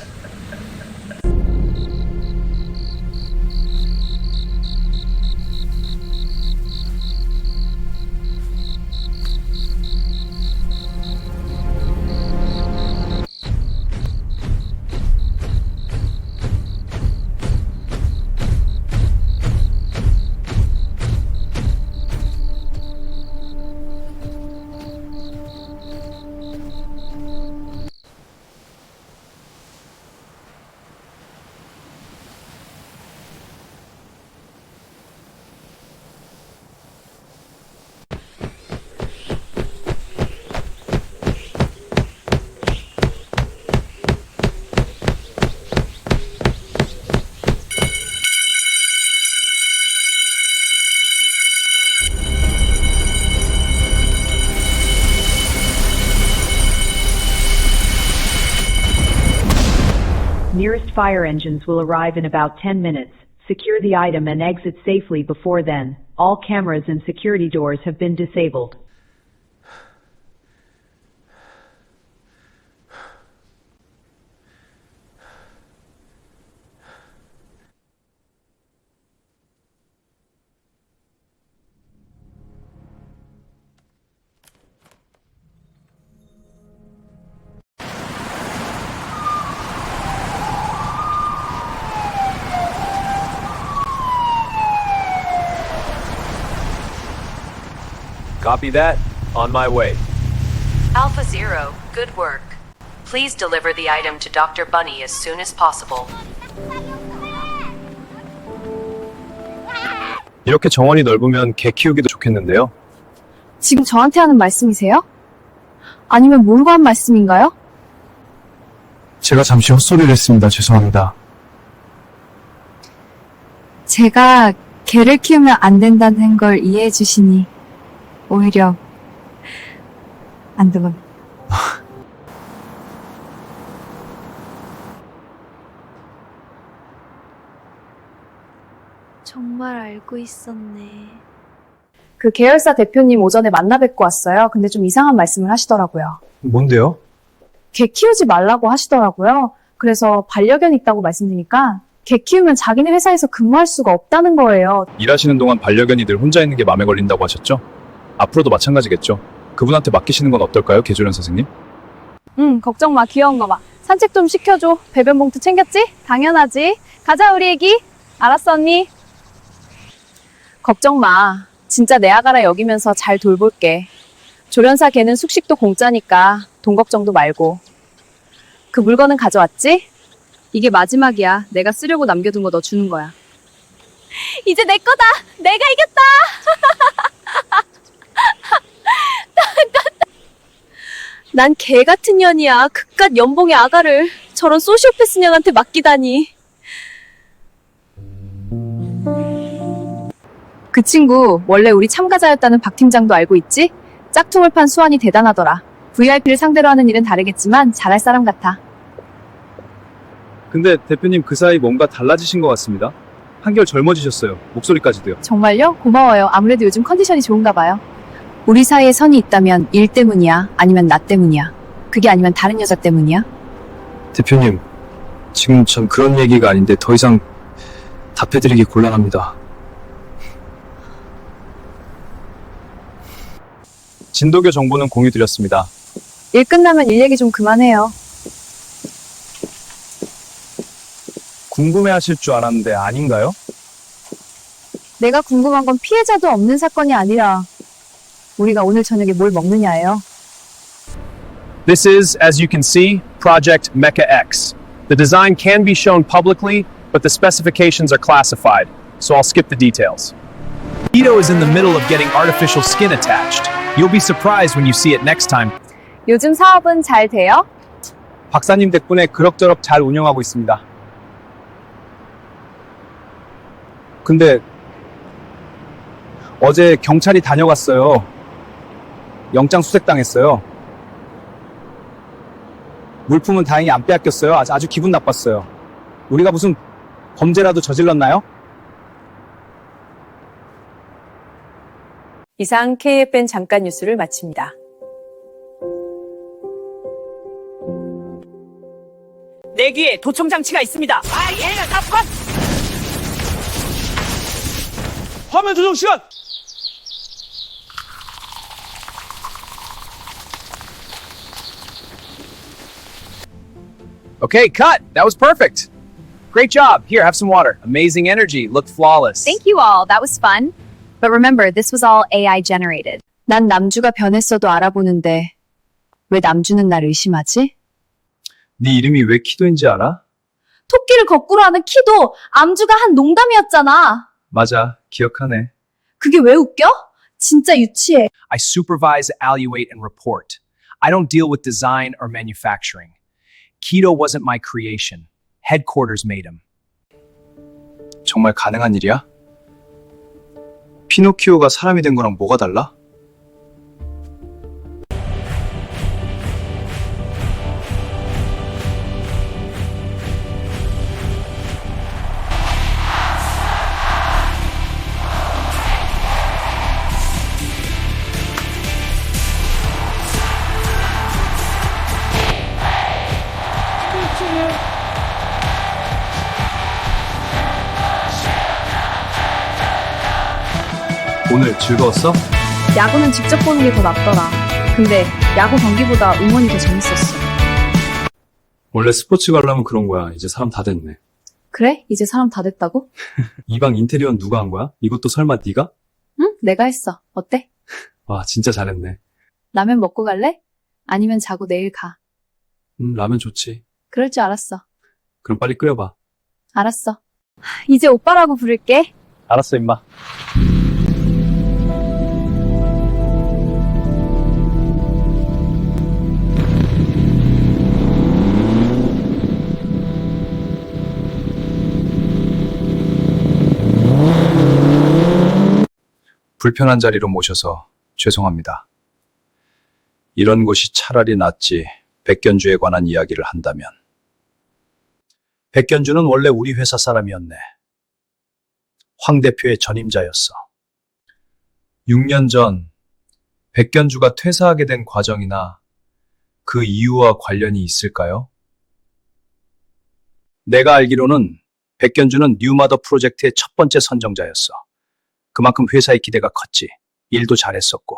Nearest fire engines will arrive in about 10 minutes. Secure the item and exit safely before then. All cameras and security doors have been disabled. Copy that. On my way. Alpha Zero, good work. Please deliver the item to Dr. Bunny as soon as possible. 이렇게 정원이 넓으면 개 키우기도 좋겠는데요. 지금 저한테 하는 말씀이세요? 아니면 모르고 한 말씀인가요? 제가 잠시 헛소리를 했습니다. 죄송합니다. 제가 개를 키우면 안 된다는 걸 이해해 주시니 오히려 안 되면 정말 알고 있었네. 그 계열사 대표님 오전에 만나 뵙고 왔어요. 근데 좀 이상한 말씀을 하시더라고요. 뭔데요? 개 키우지 말라고 하시더라고요. 그래서 반려견 있다고 말씀드리니까 개 키우면 자기네 회사에서 근무할 수가 없다는 거예요. 일하시는 동안 반려견이 늘 혼자 있는 게 마음에 걸린다고 하셨죠? 앞으로도 마찬가지겠죠. 그분한테 맡기시는 건 어떨까요, 개조련 선생님? 걱정 마. 귀여운 거 봐. 산책 좀 시켜줘. 배변 봉투 챙겼지? 당연하지. 가자 우리 애기. 알았어 언니. 걱정 마. 진짜 내 아가라 여기면서 잘 돌볼게. 조련사 개는 숙식도 공짜니까 돈 걱정도 말고. 그 물건은 가져왔지? 이게 마지막이야. 내가 쓰려고 남겨둔 거 너 주는 거야. 이제 내 거다. 내가 이겼다. 난 개 같은 년이야. 그깟 연봉의 아가를 저런 소시오패스 년한테 맡기다니. 그 친구 원래 우리 참가자였다는 박 팀장도 알고 있지? 짝퉁을 판 수완이 대단하더라. VIP를 상대로 하는 일은 다르겠지만 잘할 사람 같아. 근데 대표님 그 사이 뭔가 달라지신 것 같습니다. 한결 젊어지셨어요. 목소리까지도요. 정말요? 고마워요. 아무래도 요즘 컨디션이 좋은가 봐요. 우리 사이에 선이 있다면 일 때문이야? 아니면 나 때문이야? 그게 아니면 다른 여자 때문이야? 대표님, 지금 전 그런 얘기가 아닌데 더 이상 답해드리기 곤란합니다. 진도교 정보는 공유드렸습니다. 일 끝나면 일 얘기 좀 그만해요. 궁금해하실 줄 알았는데 아닌가요? 내가 궁금한 건 피해자도 없는 사건이 아니라 우리가 오늘 저녁에 뭘 먹느냐예요. This is, as you can see, Project Mecha X. The design can be shown publicly, but the specifications are classified, so I'll skip the details. Ito is in the middle of getting artificial skin attached. You'll be surprised when you see it next time. 요즘 사업은 잘 돼요? 박사님 덕분에 그럭저럭 잘 운영하고 있습니다. 근데 어제 경찰이 다녀갔어요. 영장 수색당했어요. 물품은 다행히 안 빼앗겼어요. 아주 기분 나빴어요. 우리가 무슨 범죄라도 저질렀나요? 이상 KFN 잠깐 뉴스를 마칩니다. 내 귀에 도청 장치가 있습니다. 화면 조정 시간! Okay, cut. That was perfect. Great job. Here, have some water. Amazing energy. Looked flawless. Thank you all. That was fun. But remember, this was all AI generated. 난 남주가 변했어도 알아보는데 왜 남주는 날 의심하지? 네 이름이 왜 키도인지 알아? 토끼를 거꾸로 하는 키도 암주가 한 농담이었잖아. 맞아, 기억하네. 그게 왜 웃겨? 진짜 유치해. I supervise, evaluate, and report. I don't deal with design or manufacturing. Keto wasn't my creation. Headquarters made him. 정말 가능한 일이야? 피노키오가 사람이 된 거랑 뭐가 달라? 오늘 즐거웠어? 야구는 직접 보는 게 더 낫더라. 근데 야구 경기보다 응원이 더 재밌었어. 원래 스포츠 관람은 그런 거야. 이제 사람 다 됐네. 그래? 이제 사람 다 됐다고? 이 방 인테리어는 누가 한 거야? 이것도 설마 네가? 응? 내가 했어. 어때? 와, 진짜 잘했네. 라면 먹고 갈래? 아니면 자고 내일 가. 라면 좋지. 그럴 줄 알았어. 그럼 빨리 끓여봐. 알았어. 이제 오빠라고 부를게. 알았어, 임마. 불편한 자리로 모셔서 죄송합니다. 이런 곳이 차라리 낫지 백견주에 관한 이야기를 한다면. 백견주는 원래 우리 회사 사람이었네. 황 대표의 전임자였어. 6년 전 백견주가 퇴사하게 된 과정이나 그 이유와 관련이 있을까요? 내가 알기로는 백견주는 뉴마더 프로젝트의 첫 번째 선정자였어. 그만큼 회사의 기대가 컸지. 일도 잘했었고.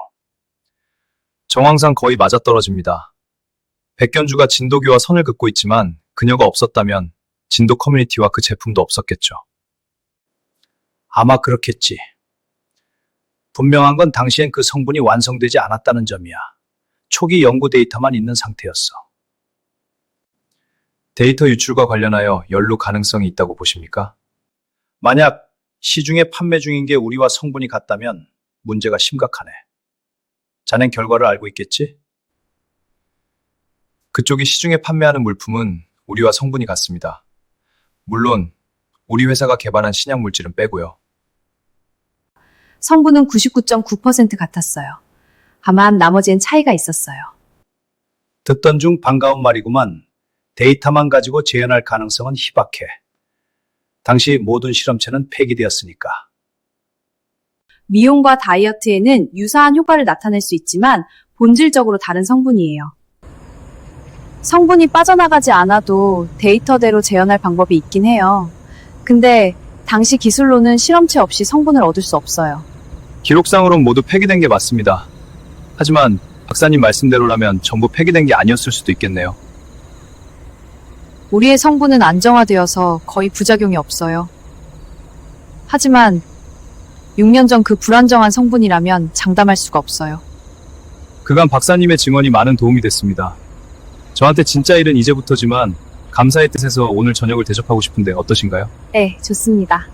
정황상 거의 맞아떨어집니다. 백견주가 진도교와 선을 긋고 있지만 그녀가 없었다면 진도 커뮤니티와 그 제품도 없었겠죠. 아마 그렇겠지. 분명한 건 당시엔 그 성분이 완성되지 않았다는 점이야. 초기 연구 데이터만 있는 상태였어. 데이터 유출과 관련하여 연루 가능성이 있다고 보십니까? 만약 시중에 판매 중인 게 우리와 성분이 같다면 문제가 심각하네. 자넨 결과를 알고 있겠지? 그쪽이 시중에 판매하는 물품은 우리와 성분이 같습니다. 물론 우리 회사가 개발한 신약 물질은 빼고요. 성분은 99.9% 같았어요. 다만 나머지엔 차이가 있었어요. 듣던 중 반가운 말이구만. 데이터만 가지고 재현할 가능성은 희박해. 당시 모든 실험체는 폐기되었으니까. 미용과 다이어트에는 유사한 효과를 나타낼 수 있지만 본질적으로 다른 성분이에요. 성분이 빠져나가지 않아도 데이터대로 재현할 방법이 있긴 해요. 근데 당시 기술로는 실험체 없이 성분을 얻을 수 없어요. 기록상으로는 모두 폐기된 게 맞습니다. 하지만 박사님 말씀대로라면 전부 폐기된 게 아니었을 수도 있겠네요. 우리의 성분은 안정화되어서 거의 부작용이 없어요. 하지만 6년 전 그 불안정한 성분이라면 장담할 수가 없어요. 그간 박사님의 증언이 많은 도움이 됐습니다. 저한테 진짜 일은 이제부터지만 감사의 뜻에서 오늘 저녁을 대접하고 싶은데 어떠신가요? 네, 좋습니다.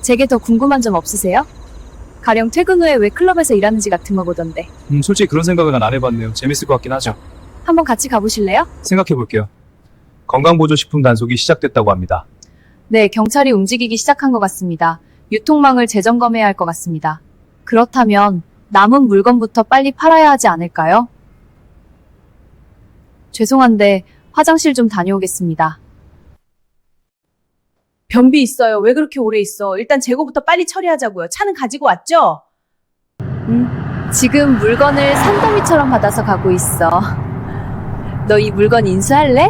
제게 더 궁금한 점 없으세요? 가령 퇴근 후에 왜 클럽에서 일하는지 같은 거 보던데. 솔직히 그런 생각은 안 해봤네요. 재밌을 것 같긴 하죠. 한번 같이 가보실래요? 생각해볼게요. 건강보조식품 단속이 시작됐다고 합니다. 네, 경찰이 움직이기 시작한 것 같습니다. 유통망을 재점검해야 할 것 같습니다. 그렇다면 남은 물건부터 빨리 팔아야 하지 않을까요? 죄송한데 화장실 좀 다녀오겠습니다. 변비 있어요. 왜 그렇게 오래 있어? 일단 재고부터 빨리 처리하자고요. 차는 가지고 왔죠? 지금 물건을 산더미처럼 받아서 가고 있어. 너 이 물건 인수할래?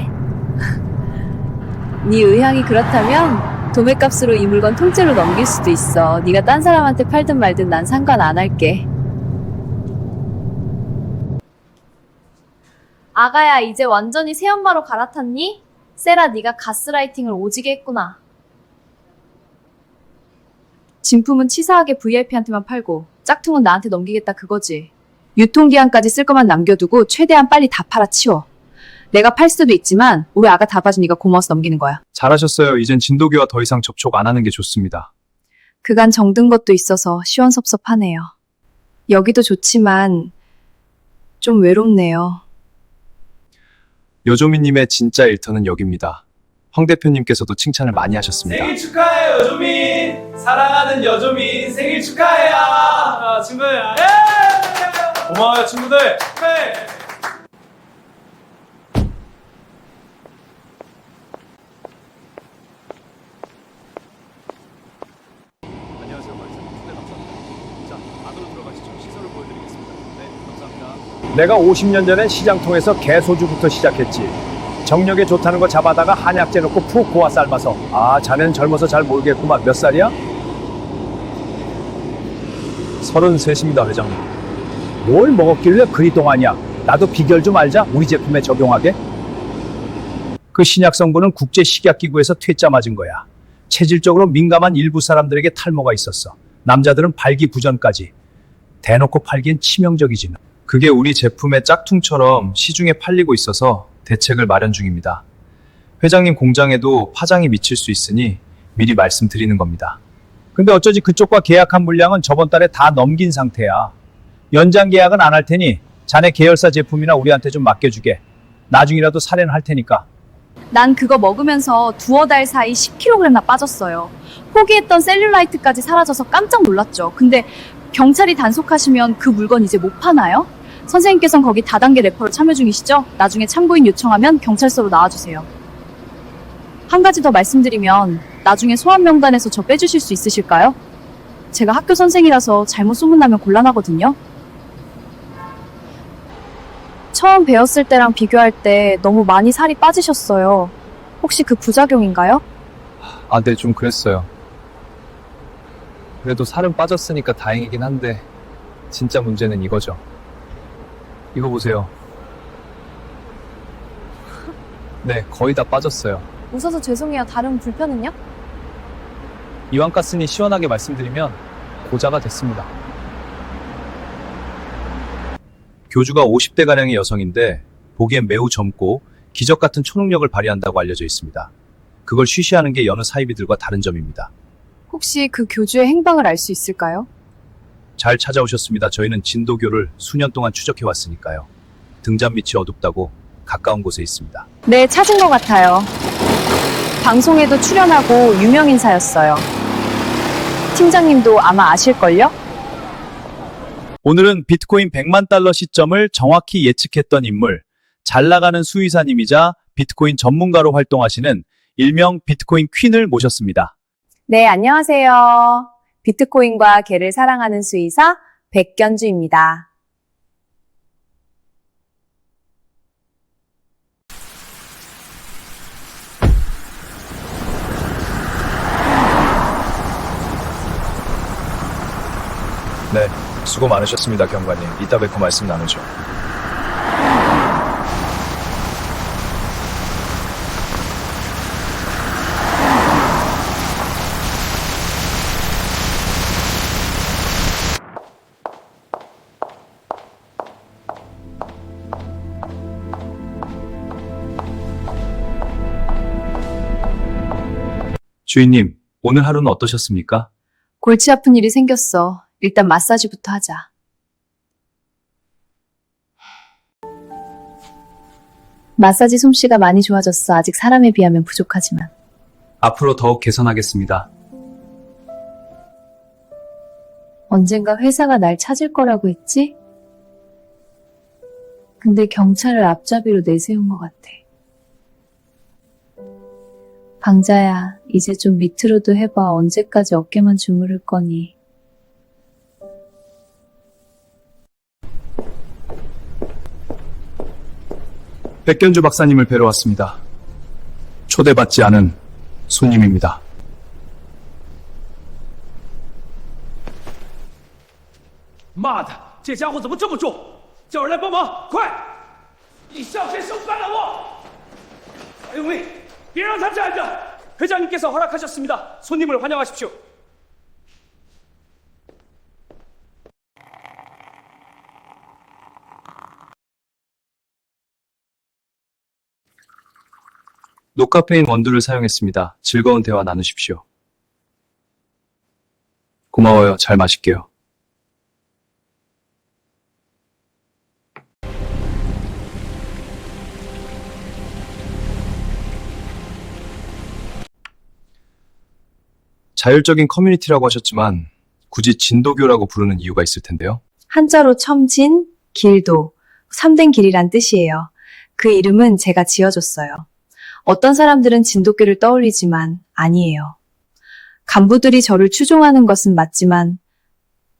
네 의향이 그렇다면 도매값으로 이 물건 통째로 넘길 수도 있어. 네가 딴 사람한테 팔든 말든 난 상관 안 할게. 아가야, 이제 완전히 새엄마로 갈아탔니? 세라, 네가 가스라이팅을 오지게 했구나. 진품은 치사하게 VIP한테만 팔고 짝퉁은 나한테 넘기겠다 그거지. 유통기한까지 쓸 것만 남겨두고 최대한 빨리 다 팔아치워. 내가 팔 수도 있지만 우리 아가 다 봐주니까 고마워서 넘기는 거야. 잘하셨어요. 이젠 진도교와 더 이상 접촉 안 하는 게 좋습니다. 그간 정든 것도 있어서 시원섭섭하네요. 여기도 좋지만 좀 외롭네요. 여조미님의 진짜 일터는 여기입니다. 황 대표님께서도 칭찬을 많이 하셨습니다. 생일 축하해, 여조민! 사랑하는 여조민 생일 축하해요! 자, 친구들, 예! 고마워요, 친구들! 축하해! 안녕하세요, 박사님. 네, 감사합니다. 자, 안으로 들어가시죠. 시설을 보여드리겠습니다. 네, 감사합니다. 내가 50년 전엔 시장 통해서 개소주부터 시작했지. 정력에 좋다는 거 잡아다가 한약재 넣고 푹 고아 삶아서. 아, 자네는 젊어서 잘 모르겠구만. 몇 살이야? 33입니다, 회장님. 뭘 먹었길래 그리 동안이야? 나도 비결 좀 알자. 우리 제품에 적용하게. 그 신약 성분은 국제식약기구에서 퇴짜 맞은 거야. 체질적으로 민감한 일부 사람들에게 탈모가 있었어. 남자들은 발기부전까지. 대놓고 팔기엔 치명적이지. 그게 우리 제품의 짝퉁처럼 시중에 팔리고 있어서 대책을 마련 중입니다. 회장님 공장에도 파장이 미칠 수 있으니 미리 말씀드리는 겁니다. 근데 어쩌지 그쪽과 계약한 물량은 저번 달에 다 넘긴 상태야. 연장 계약은 안 할 테니 자네 계열사 제품이나 우리한테 좀 맡겨주게. 나중이라도 사례는 할 테니까. 난 그거 먹으면서 두어 달 사이 10kg나 빠졌어요. 포기했던 셀룰라이트까지 사라져서 깜짝 놀랐죠. 근데 경찰이 단속하시면 그 물건 이제 못 파나요? 선생님께서는 거기 다단계 래퍼로 참여 중이시죠? 나중에 참고인 요청하면 경찰서로 나와주세요. 한 가지 더 말씀드리면 나중에 소환 명단에서 저 빼주실 수 있으실까요? 제가 학교 선생이라서 잘못 소문나면 곤란하거든요. 처음 배웠을 때랑 비교할 때 너무 많이 살이 빠지셨어요. 혹시 그 부작용인가요? 아, 네, 좀 그랬어요. 그래도 살은 빠졌으니까 다행이긴 한데 진짜 문제는 이거죠. 이거 보세요. 네, 거의 다 빠졌어요. 웃어서 죄송해요. 다른 불편은요? 이왕가스니 시원하게 말씀드리면 고자가 됐습니다. 교주가 50대가량의 여성인데 보기엔 매우 젊고 기적 같은 초능력을 발휘한다고 알려져 있습니다. 그걸 쉬쉬하는 게 여느 사이비들과 다른 점입니다. 혹시 그 교주의 행방을 알 수 있을까요? 잘 찾아오셨습니다. 저희는 진도교를 수년 동안 추적해왔으니까요. 등잔 밑이 어둡다고 가까운 곳에 있습니다. 네, 찾은 것 같아요. 방송에도 출연하고 유명 인사였어요. 팀장님도 아마 아실걸요? 오늘은 비트코인 100만 달러 시점을 정확히 예측했던 인물, 잘 나가는 수의사님이자 비트코인 전문가로 활동하시는 일명 비트코인 퀸을 모셨습니다. 네, 안녕하세요. 비트코인과 개를 사랑하는 수의사 백견주입니다. 네, 수고 많으셨습니다, 경관님. 이따 뵙고 말씀 나누죠. 주인님, 오늘 하루는 어떠셨습니까? 골치 아픈 일이 생겼어. 일단 마사지부터 하자. 마사지 솜씨가 많이 좋아졌어. 아직 사람에 비하면 부족하지만. 앞으로 더욱 개선하겠습니다. 언젠가 회사가 날 찾을 거라고 했지? 근데 경찰을 앞잡이로 내세운 것 같아. 방자야, 이제 좀 밑으로도 해봐. 언제까지 어깨만 주무를 거니. 백견주 박사님을 뵈러 왔습니다. 초대받지 않은 손님입니다.妈的，这家伙怎么这么重？叫人来帮忙，快！你上身手干了我！哎呦喂，别让他站着！ 회장님께서 허락하셨습니다. 손님을 환영하십시오. 노카페인 원두를 사용했습니다. 즐거운 대화 나누십시오. 고마워요. 잘 마실게요. 자율적인 커뮤니티라고 하셨지만 굳이 진도교라고 부르는 이유가 있을 텐데요. 한자로 첨진, 길도, 3된 길이란 뜻이에요. 그 이름은 제가 지어줬어요. 어떤 사람들은 진돗개를 떠올리지만 아니에요. 간부들이 저를 추종하는 것은 맞지만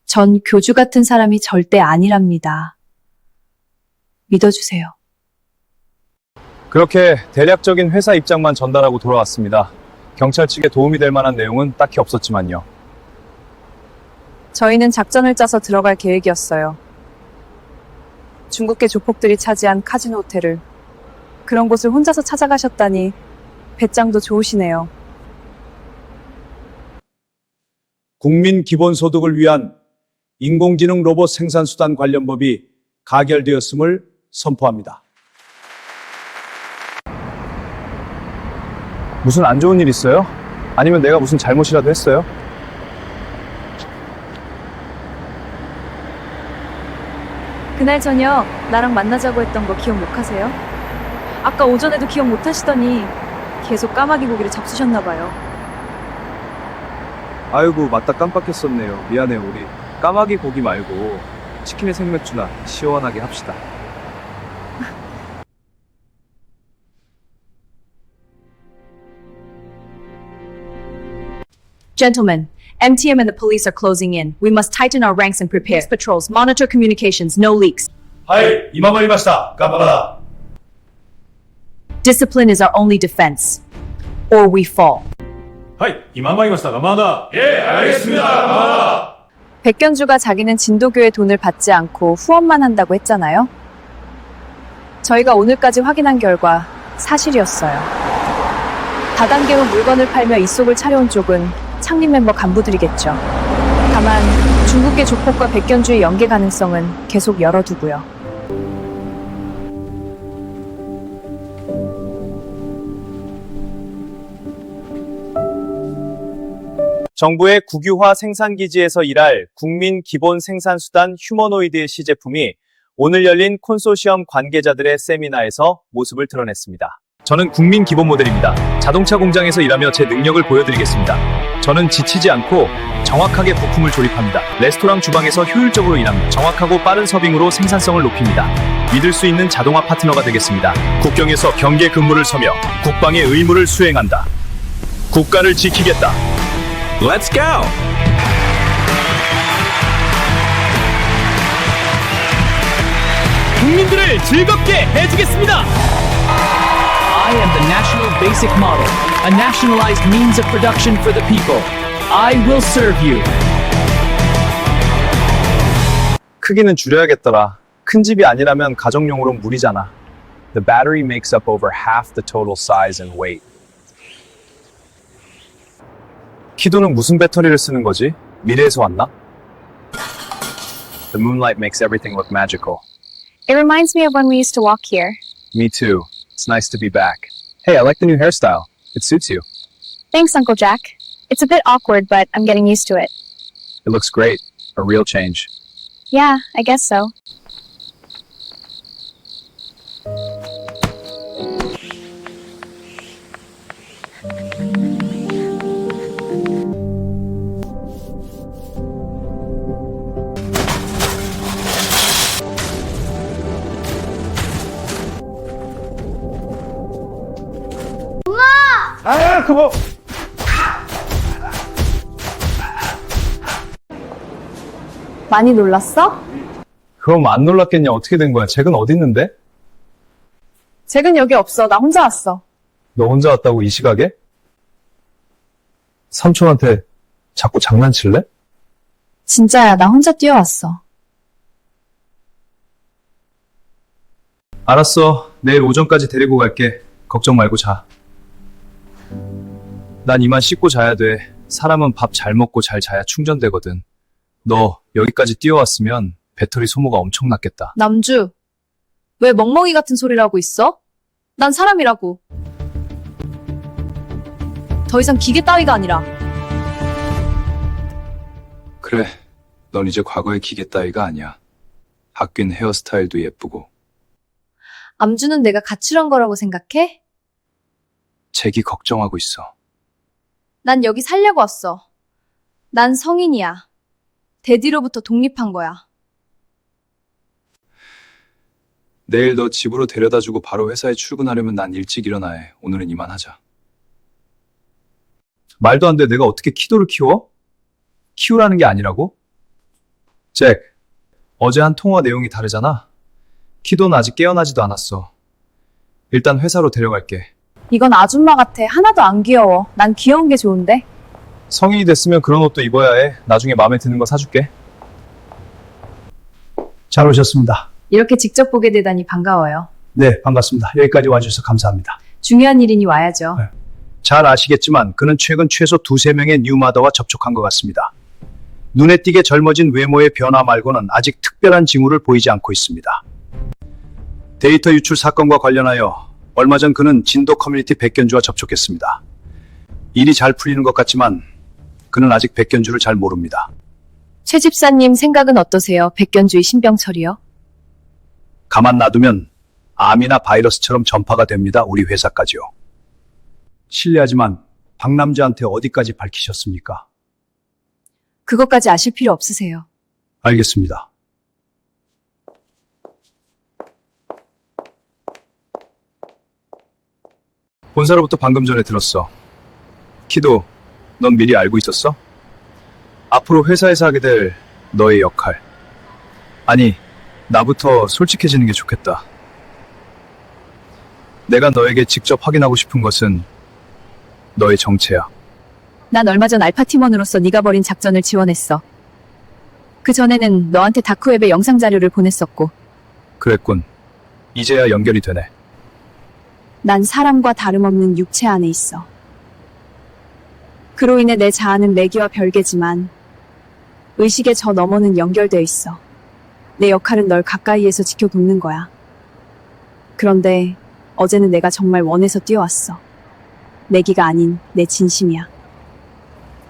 전 교주 같은 사람이 절대 아니랍니다. 믿어주세요. 그렇게 대략적인 회사 입장만 전달하고 돌아왔습니다. 경찰 측에 도움이 될 만한 내용은 딱히 없었지만요. 저희는 작전을 짜서 들어갈 계획이었어요. 중국계 조폭들이 차지한 카지노 호텔을. 그런 곳을 혼자서 찾아가셨다니 배짱도 좋으시네요. 국민 기본소득을 위한 인공지능 로봇 생산수단 관련법이 가결되었음을 선포합니다. 무슨 안 좋은 일 있어요? 아니면 내가 무슨 잘못이라도 했어요? 그날 저녁 나랑 만나자고 했던 거 기억 못 하세요? 아까 오전에도 기억 못 하시더니 계속 까마귀 고기를 잡수셨나 봐요. 아이고, 맞다, 깜빡했었네요. 미안해요. 우리 까마귀 고기 말고 치킨에 생맥주나 시원하게 합시다. Gentlemen, MTM and the police are closing in. We must tighten our ranks and prepare. Patrols, monitor communications, no leaks. はい、今参りました。頑張ら。 Discipline is our only defense. Or we fall. はい、今参りました。頑張ら。예, 알겠습니다. 頑張ら。 백견주가 자기는 진도교의 돈을 받지 않고 후원만 한다고 했잖아요. 저희가 오늘까지 확인한 결과 사실이었어요. 다단계로 물건을 팔며 이속을 차려온 쪽은 창립 멤버 간부들이겠죠. 다만 중국계 조폭과 백견주의 연계 가능성은 계속 열어두고요. 정부의 국유화 생산기지에서 일할 국민 기본 생산수단 휴머노이드의 시제품이 오늘 열린 콘소시엄 관계자들의 세미나에서 모습을 드러냈습니다. 저는 국민 기본 모델입니다. 자동차 공장에서 일하며 제 능력을 보여드리겠습니다. 저는 지치지 않고 정확하게 부품을 조립합니다. 레스토랑 주방에서 효율적으로 일합니다. 정확하고 빠른 서빙으로 생산성을 높입니다. 믿을 수 있는 자동화 파트너가 되겠습니다. 국경에서 경계 근무를 서며 국방의 의무를 수행한다. 국가를 지키겠다. Let's go! 국민들을 즐겁게 해주겠습니다. I am the national basic model, a nationalized means of production for the people. I will serve you. 크기는 줄여야겠더라. 큰 집이 아니라면 가정용으로 무리잖아. The battery makes up over half the total size and weight. 키도는 무슨 배터리를 쓰는 거지? 미래에서 왔나? The moonlight makes everything look magical. It reminds me of when we used to walk here. Me too. It's nice to be back. Hey, I like the new hairstyle. It suits you. Thanks, Uncle Jack. It's a bit awkward, but I'm getting used to it. It looks great. A real change. Yeah, I guess so. 아, 그거. 많이 놀랐어? 그럼 안 놀랐겠냐? 어떻게 된 거야? 잭은 어디 있는데? 잭은 여기 없어. 나 혼자 왔어. 너 혼자 왔다고 이 시각에? 삼촌한테 자꾸 장난칠래? 진짜야. 나 혼자 뛰어왔어. 알았어. 내일 오전까지 데리고 갈게. 걱정 말고 자. 난 이만 씻고 자야 돼. 사람은 밥 잘 먹고 잘 자야 충전되거든. 너 여기까지 뛰어왔으면 배터리 소모가 엄청났겠다. 남주, 왜 멍멍이 같은 소리를 하고 있어? 난 사람이라고. 더 이상 기계 따위가 아니라. 그래, 넌 이제 과거의 기계 따위가 아니야. 바뀐 헤어스타일도 예쁘고. 암주는 내가 가출한 거라고 생각해? 잭이 걱정하고 있어. 난 여기 살려고 왔어. 난 성인이야. 대디로부터 독립한 거야. 내일 너 집으로 데려다주고 바로 회사에 출근하려면 난 일찍 일어나야 해. 오늘은 이만하자. 말도 안 돼. 내가 어떻게 키도를 키워? 키우라는 게 아니라고? 잭, 어제 한 통화 내용이 다르잖아. 키도는 아직 깨어나지도 않았어. 일단 회사로 데려갈게. 이건 아줌마 같아. 하나도 안 귀여워. 난 귀여운 게 좋은데. 성인이 됐으면 그런 옷도 입어야 해. 나중에 마음에 드는 거 사줄게. 잘 오셨습니다. 이렇게 직접 보게 되다니 반가워요. 네, 반갑습니다. 여기까지 와주셔서 감사합니다. 중요한 일이니 와야죠. 네. 잘 아시겠지만 그는 최근 최소 2~3명의 뉴마더와 접촉한 것 같습니다. 눈에 띄게 젊어진 외모의 변화 말고는 아직 특별한 징후를 보이지 않고 있습니다. 데이터 유출 사건과 관련하여 얼마 전 그는 진도 커뮤니티 백견주와 접촉했습니다. 일이 잘 풀리는 것 같지만 그는 아직 백견주를 잘 모릅니다. 최 집사님 생각은 어떠세요? 백견주의 신병철이요? 가만 놔두면 암이나 바이러스처럼 전파가 됩니다. 우리 회사까지요. 실례하지만 박남주한테 어디까지 밝히셨습니까? 그것까지 아실 필요 없으세요. 알겠습니다. 본사로부터 방금 전에 들었어. 키도, 넌 미리 알고 있었어? 앞으로 회사에서 하게 될 너의 역할. 아니, 나부터 솔직해지는 게 좋겠다. 내가 너에게 직접 확인하고 싶은 것은 너의 정체야. 난 얼마 전 알파 팀원으로서 네가 벌인 작전을 지원했어. 그 전에는 너한테 다크웹의 영상 자료를 보냈었고. 그랬군. 이제야 연결이 되네. 난 사람과 다름없는 육체 안에 있어. 그로 인해 내 자아는 내기와 별개지만 의식의 저 너머는 연결되어 있어. 내 역할은 널 가까이에서 지켜돕는 거야. 그런데 어제는 내가 정말 원해서 뛰어왔어. 내기가 아닌 내 진심이야.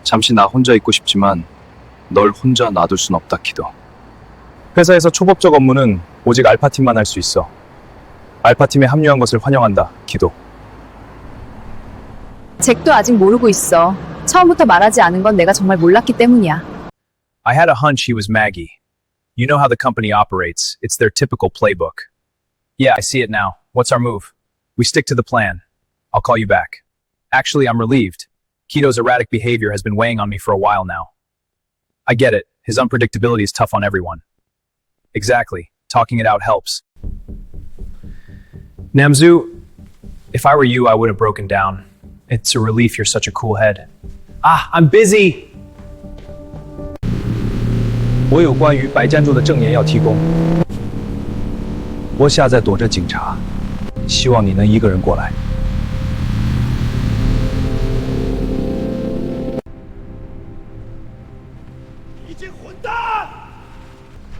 잠시 나 혼자 있고 싶지만 널 혼자 놔둘 순 없다, 키도. 회사에서 초법적 업무는 오직 알파팀만 할 수 있어. 알파팀에 합류한 것을 환영한다, 키도. 잭도 아직 모르고 있어. 처음부터 말하지 않은 건 내가 정말 몰랐기 때문이야. I had a hunch he was Maggie. You know how the company operates. It's their typical playbook. Yeah, I see it now. What's our move? We stick to the plan. I'll call you back. Actually, I'm relieved. Kito's erratic behavior has been weighing on me for a while now. I get it. His unpredictability is tough on everyone. Exactly. Talking it out helps. Namzu, if I were you, I would have broken down. It's a relief you're such a cool head. Ah, I'm busy! 我有关于白占柱的证言要提供。我下在躲着警察，希望你能一个人过来。你这混蛋！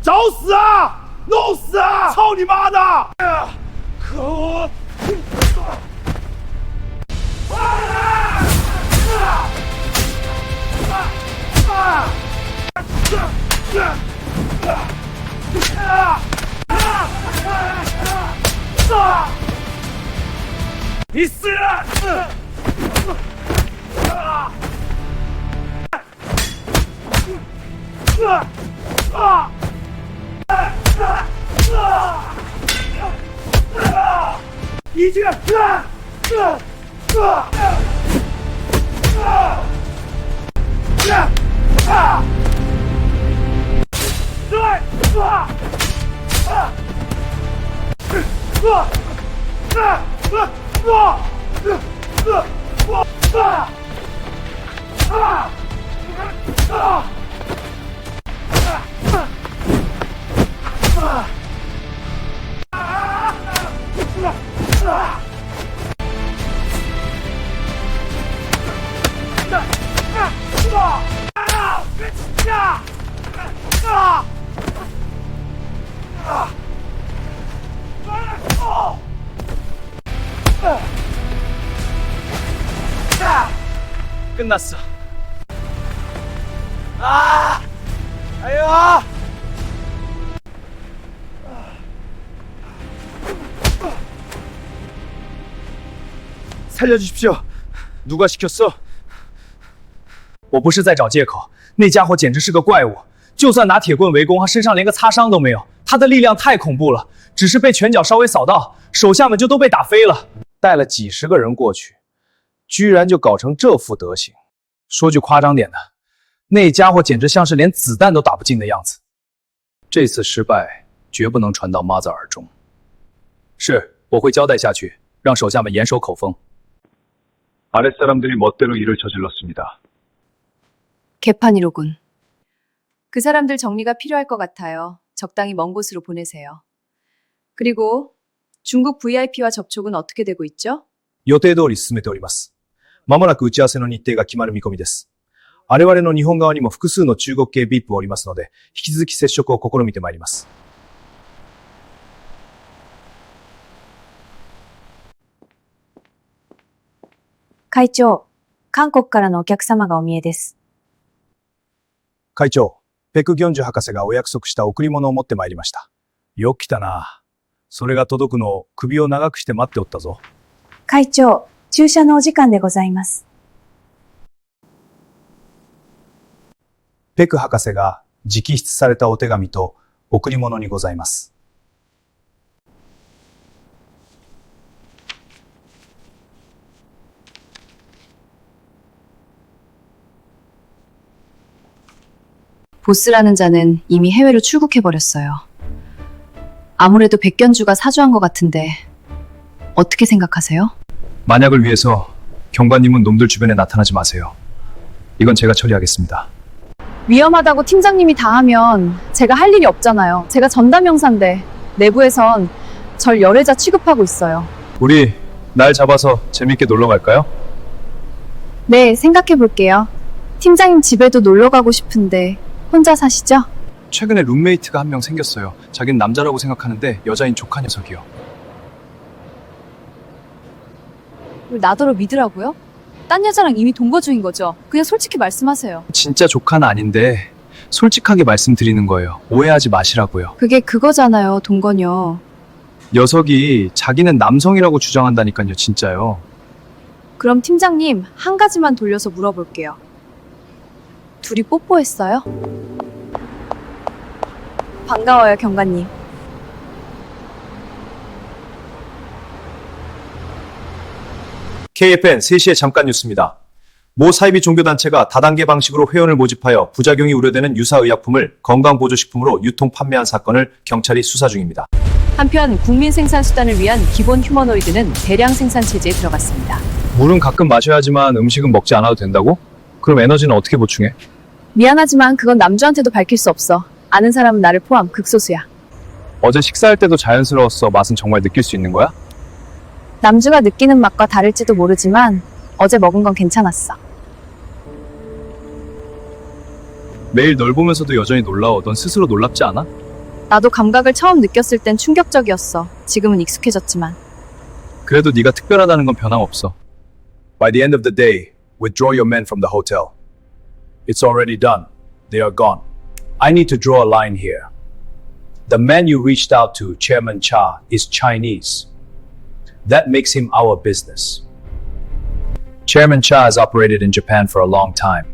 找死啊！弄死啊！操你妈的！可恶！你死了！一去！끝났어. 아유! 살려주십시오. 누가 시켰어? 我不是在找借口，那家伙简直是个怪物。就算拿铁棍围攻，他身上连个擦伤都没有。他的力量太恐怖了，只是被拳脚稍微扫到，手下们就都被打飞了。带了几十个人过去，居然就搞成这副德行。说句夸张点的，那家伙简直像是连子弹都打不进的样子。这次失败绝不能传到马子耳中。是，我会交代下去，让手下们严守口风。 아랫사람들이 멋대로 일을 저질렀습니다. 개판이로군. 그 사람들 정리가 필요할 것 같아요. 적당히 먼 곳으로 보내세요. 그리고 중국 VIP와 접촉은 어떻게 되고 있죠? 予定通り進めております。まもなく打ち合わせの日程が決まる見込みです。我々の日本側にも複数の中国系 VIP おりますので、引き続き接触を試みてまいります。会長、韓国からのお客様がお見えです。会長、ペク・ギョンジュ博士がお約束した贈り物を持ってまいりました。よく来たな。それが届くのを首を長くして待っておったぞ。会長、注射のお時間でございます。ペク博士が直筆されたお手紙と贈り物にございます。보스라는 자는 이미 해외로 출국해버렸어요. 아무래도 백견주가 사주한 것 같은데 어떻게 생각하세요? 만약을 위해서 경관님은 놈들 주변에 나타나지 마세요. 이건 제가 처리하겠습니다. 위험하다고 팀장님이 다 하면 제가 할 일이 없잖아요. 제가 전담 형사인데 내부에선 절 열애자 취급하고 있어요. 우리 날 잡아서 재밌게 놀러 갈까요? 네, 생각해 볼게요. 팀장님 집에도 놀러 가고 싶은데 혼자 사시죠? 최근에 룸메이트가 한 명 생겼어요. 자기는 남자라고 생각하는데 여자인 조카 녀석이요. 나더러 믿으라고요? 딴 여자랑 이미 동거 중인 거죠? 그냥 솔직히 말씀하세요. 진짜 조카는 아닌데 솔직하게 말씀드리는 거예요. 오해하지 마시라고요. 그게 그거잖아요, 동거녀. 녀석이 자기는 남성이라고 주장한다니까요, 진짜요. 그럼 팀장님, 한 가지만 돌려서 물어볼게요. 둘이 뽀뽀했어요? 반가워요, 경관님. KFN 3시에 잠깐 뉴스입니다. 모 사이비 종교단체가 다단계 방식으로 회원을 모집하여 부작용이 우려되는 유사의약품을 건강보조식품으로 유통 판매한 사건을 경찰이 수사 중입니다. 한편 국민 생산 수단을 위한 기본 휴머노이드는 대량 생산 체제에 들어갔습니다. 물은 가끔 마셔야 하지만 음식은 먹지 않아도 된다고? 그럼 에너지는 어떻게 보충해? 미안하지만 그건 남주한테도 밝힐 수 없어. 아는 사람은 나를 포함 극소수야. 어제 식사할 때도 자연스러웠어. 맛은 정말 느낄 수 있는 거야? 남주가 느끼는 맛과 다를지도 모르지만 어제 먹은 건 괜찮았어. 매일 널 보면서도 여전히 놀라워. 넌 스스로 놀랍지 않아? 나도 감각을 처음 느꼈을 땐 충격적이었어. 지금은 익숙해졌지만. 그래도 네가 특별하다는 건 변함없어. By the end of the day, withdraw your men from the hotel. It's already done. They are gone. I need to draw a line here. The man you reached out to, Chairman Cha, is Chinese. That makes him our business. Chairman Cha has operated in Japan for a long time.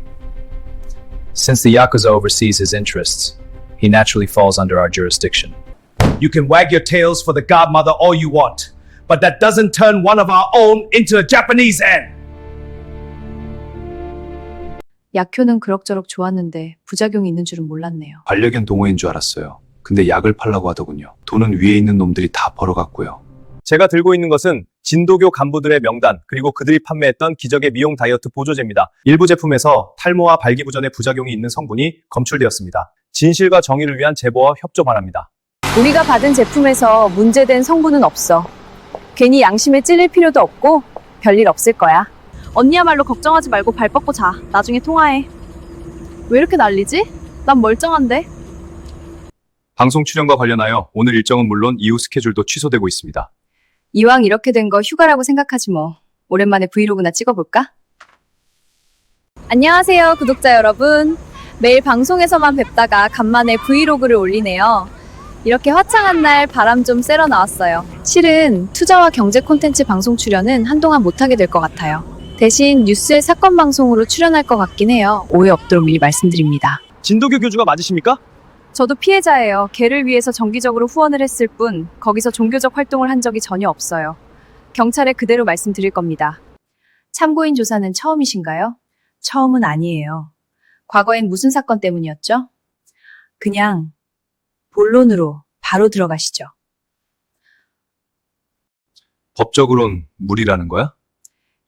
Since the Yakuza oversees his interests, he naturally falls under our jurisdiction. You can wag your tails for the godmother all you want, but that doesn't turn one of our own into a Japanese N. 약효는 그럭저럭 좋았는데 부작용이 있는 줄은 몰랐네요. 반려견 동호인 줄 알았어요. 근데 약을 팔라고 하더군요. 돈은 위에 있는 놈들이 다 벌어갔고요. 제가 들고 있는 것은 진도교 간부들의 명단, 그리고 그들이 판매했던 기적의 미용 다이어트 보조제입니다. 일부 제품에서 탈모와 발기부전의 부작용이 있는 성분이 검출되었습니다. 진실과 정의를 위한 제보와 협조 바랍니다. 우리가 받은 제품에서 문제된 성분은 없어. 괜히 양심에 찔릴 필요도 없고 별일 없을 거야. 언니야말로 걱정하지 말고 발 뻗고 자. 나중에 통화해. 왜 이렇게 난리지? 난 멀쩡한데? 방송 출연과 관련하여 오늘 일정은 물론 이후 스케줄도 취소되고 있습니다. 이왕 이렇게 된 거 휴가라고 생각하지 뭐. 오랜만에 브이로그나 찍어볼까? 안녕하세요, 구독자 여러분. 매일 방송에서만 뵙다가 간만에 브이로그를 올리네요. 이렇게 화창한 날 바람 좀 쐬러 나왔어요. 실은 투자와 경제 콘텐츠 방송 출연은 한동안 못하게 될 것 같아요. 대신 뉴스의 사건 방송으로 출연할 것 같긴 해요. 오해 없도록 미리 말씀드립니다. 진도교 교주가 맞으십니까? 저도 피해자예요. 개를 위해서 정기적으로 후원을 했을 뿐 거기서 종교적 활동을 한 적이 전혀 없어요. 경찰에 그대로 말씀드릴 겁니다. 참고인 조사는 처음이신가요? 처음은 아니에요. 과거엔 무슨 사건 때문이었죠? 그냥 본론으로 바로 들어가시죠. 법적으론 무리라는 거야?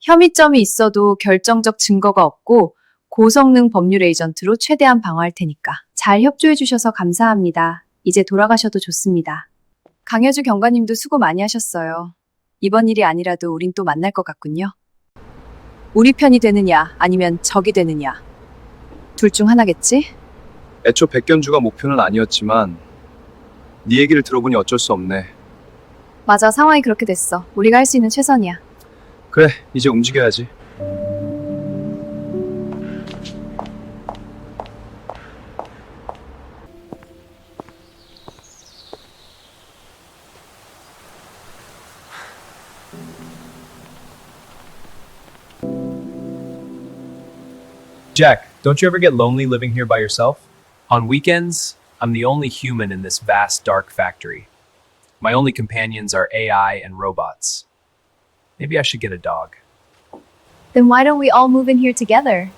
혐의점이 있어도 결정적 증거가 없고 고성능 법률 에이전트로 최대한 방어할 테니까. 잘 협조해 주셔서 감사합니다. 이제 돌아가셔도 좋습니다. 강효주 경관님도 수고 많이 하셨어요. 이번 일이 아니라도 우린 또 만날 것 같군요. 우리 편이 되느냐 아니면 적이 되느냐. 둘 중 하나겠지? 애초 백견주가 목표는 아니었지만 네 얘기를 들어보니 어쩔 수 없네. 맞아, 상황이 그렇게 됐어. 우리가 할 수 있는 최선이야. 그래, 이제 움직여야지. Jack, don't you ever get lonely living here by yourself? On weekends, I'm the only human in this vast dark factory. My only companions are AI and robots. Maybe I should get a dog. Then why don't we all move in here together?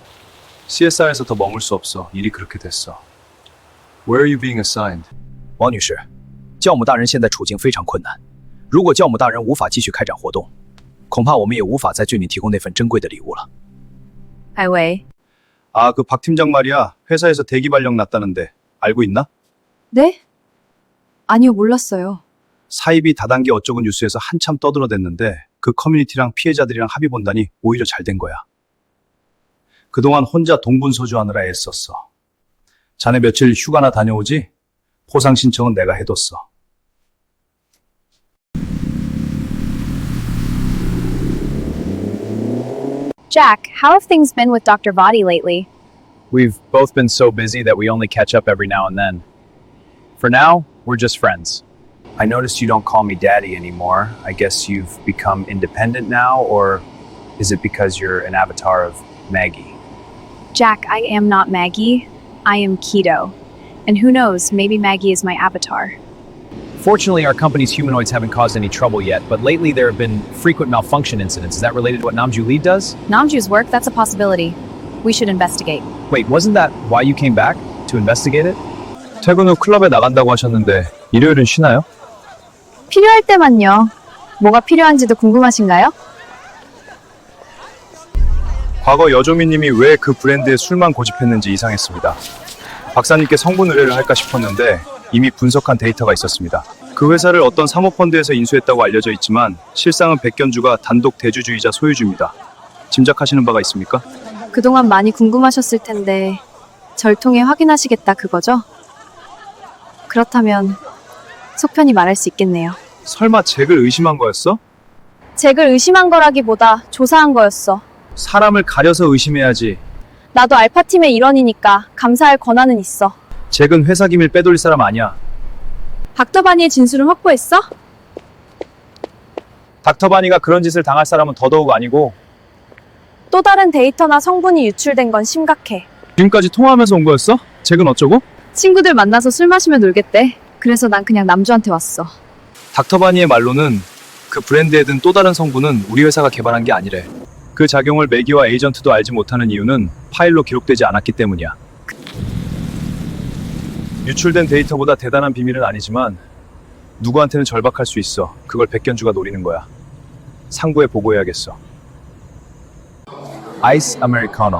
CSR에서 더 머물 수 없어. 일이 그렇게 됐어. Where are you being assigned? 王女士，教母大人现在处境非常困难。如果教母大人无法继续开展活动，恐怕我们也无法再对你提供那份珍贵的礼物了。 왜? 아, 그 박 팀장 말이야. 회사에서 대기 발령 났다는데 알고 있나? 네? 아니요, 몰랐어요. 사입이 다단계 어쩌고 뉴스에서 한참 떠들어댔는데 그 커뮤니티랑 피해자들이랑 합의 본다니 오히려 잘 된 거야. 그동안 혼자 동분서주하느라 애썼어. 자네 며칠 휴가나 다녀오지? 포상 신청은 내가 해뒀어. Jack, how have things been with Dr. Vadi lately? We've both been so busy that we only catch up every now and then. For now, we're just friends. I noticed you don't call me daddy anymore. I guess you've become independent now, or is it because you're an avatar of Maggie? Jack, I am not Maggie. I am Keto. And who knows, maybe Maggie is my avatar. Fortunately, our company's humanoids haven't caused any trouble yet, but lately there have been frequent malfunction incidents. Is that related to what Namju Lee does? Namju's work, that's a possibility. We should investigate. Wait, wasn't that why you came back? To investigate it? 퇴근 후 클럽에 나간다고 하셨는데 일요일은 쉬나요? 필요할 때만요. 뭐가 필요한지도 궁금하신가요? 과거 여조미님이 왜 그 브랜드에 술만 고집했는지 이상했습니다. 박사님께 성분 의뢰를 할까 싶었는데 이미 분석한 데이터가 있었습니다. 그 회사를 어떤 사모펀드에서 인수했다고 알려져 있지만 실상은 백견주가 단독 대주주이자 소유주입니다. 짐작하시는 바가 있습니까? 그동안 많이 궁금하셨을 텐데 절 통해 확인하시겠다 그거죠? 그렇다면 속편히 말할 수 있겠네요. 설마 잭을 의심한 거였어? 잭을 의심한 거라기보다 조사한 거였어. 사람을 가려서 의심해야지. 나도 알파팀의 일원이니까 감사할 권한은 있어. 잭은 회사 기밀 빼돌릴 사람 아니야. 닥터바니의 진술은 확보했어? 닥터바니가 그런 짓을 당할 사람은 더더욱 아니고 또 다른 데이터나 성분이 유출된 건 심각해. 지금까지 통화하면서 온 거였어? 잭은 어쩌고? 친구들 만나서 술 마시며 놀겠대. 그래서 난 그냥 남주한테 왔어. 닥터바니의 말로는 그 브랜드에 든 또 다른 성분은 우리 회사가 개발한 게 아니래. 그 작용을 매기와 에이전트도 알지 못하는 이유는 파일로 기록되지 않았기 때문이야. 유출된 데이터보다 대단한 비밀은 아니지만 누구한테는 절박할 수 있어. 그걸 백견주가 노리는 거야. 상부에 보고해야겠어. 아이스 아메리카노.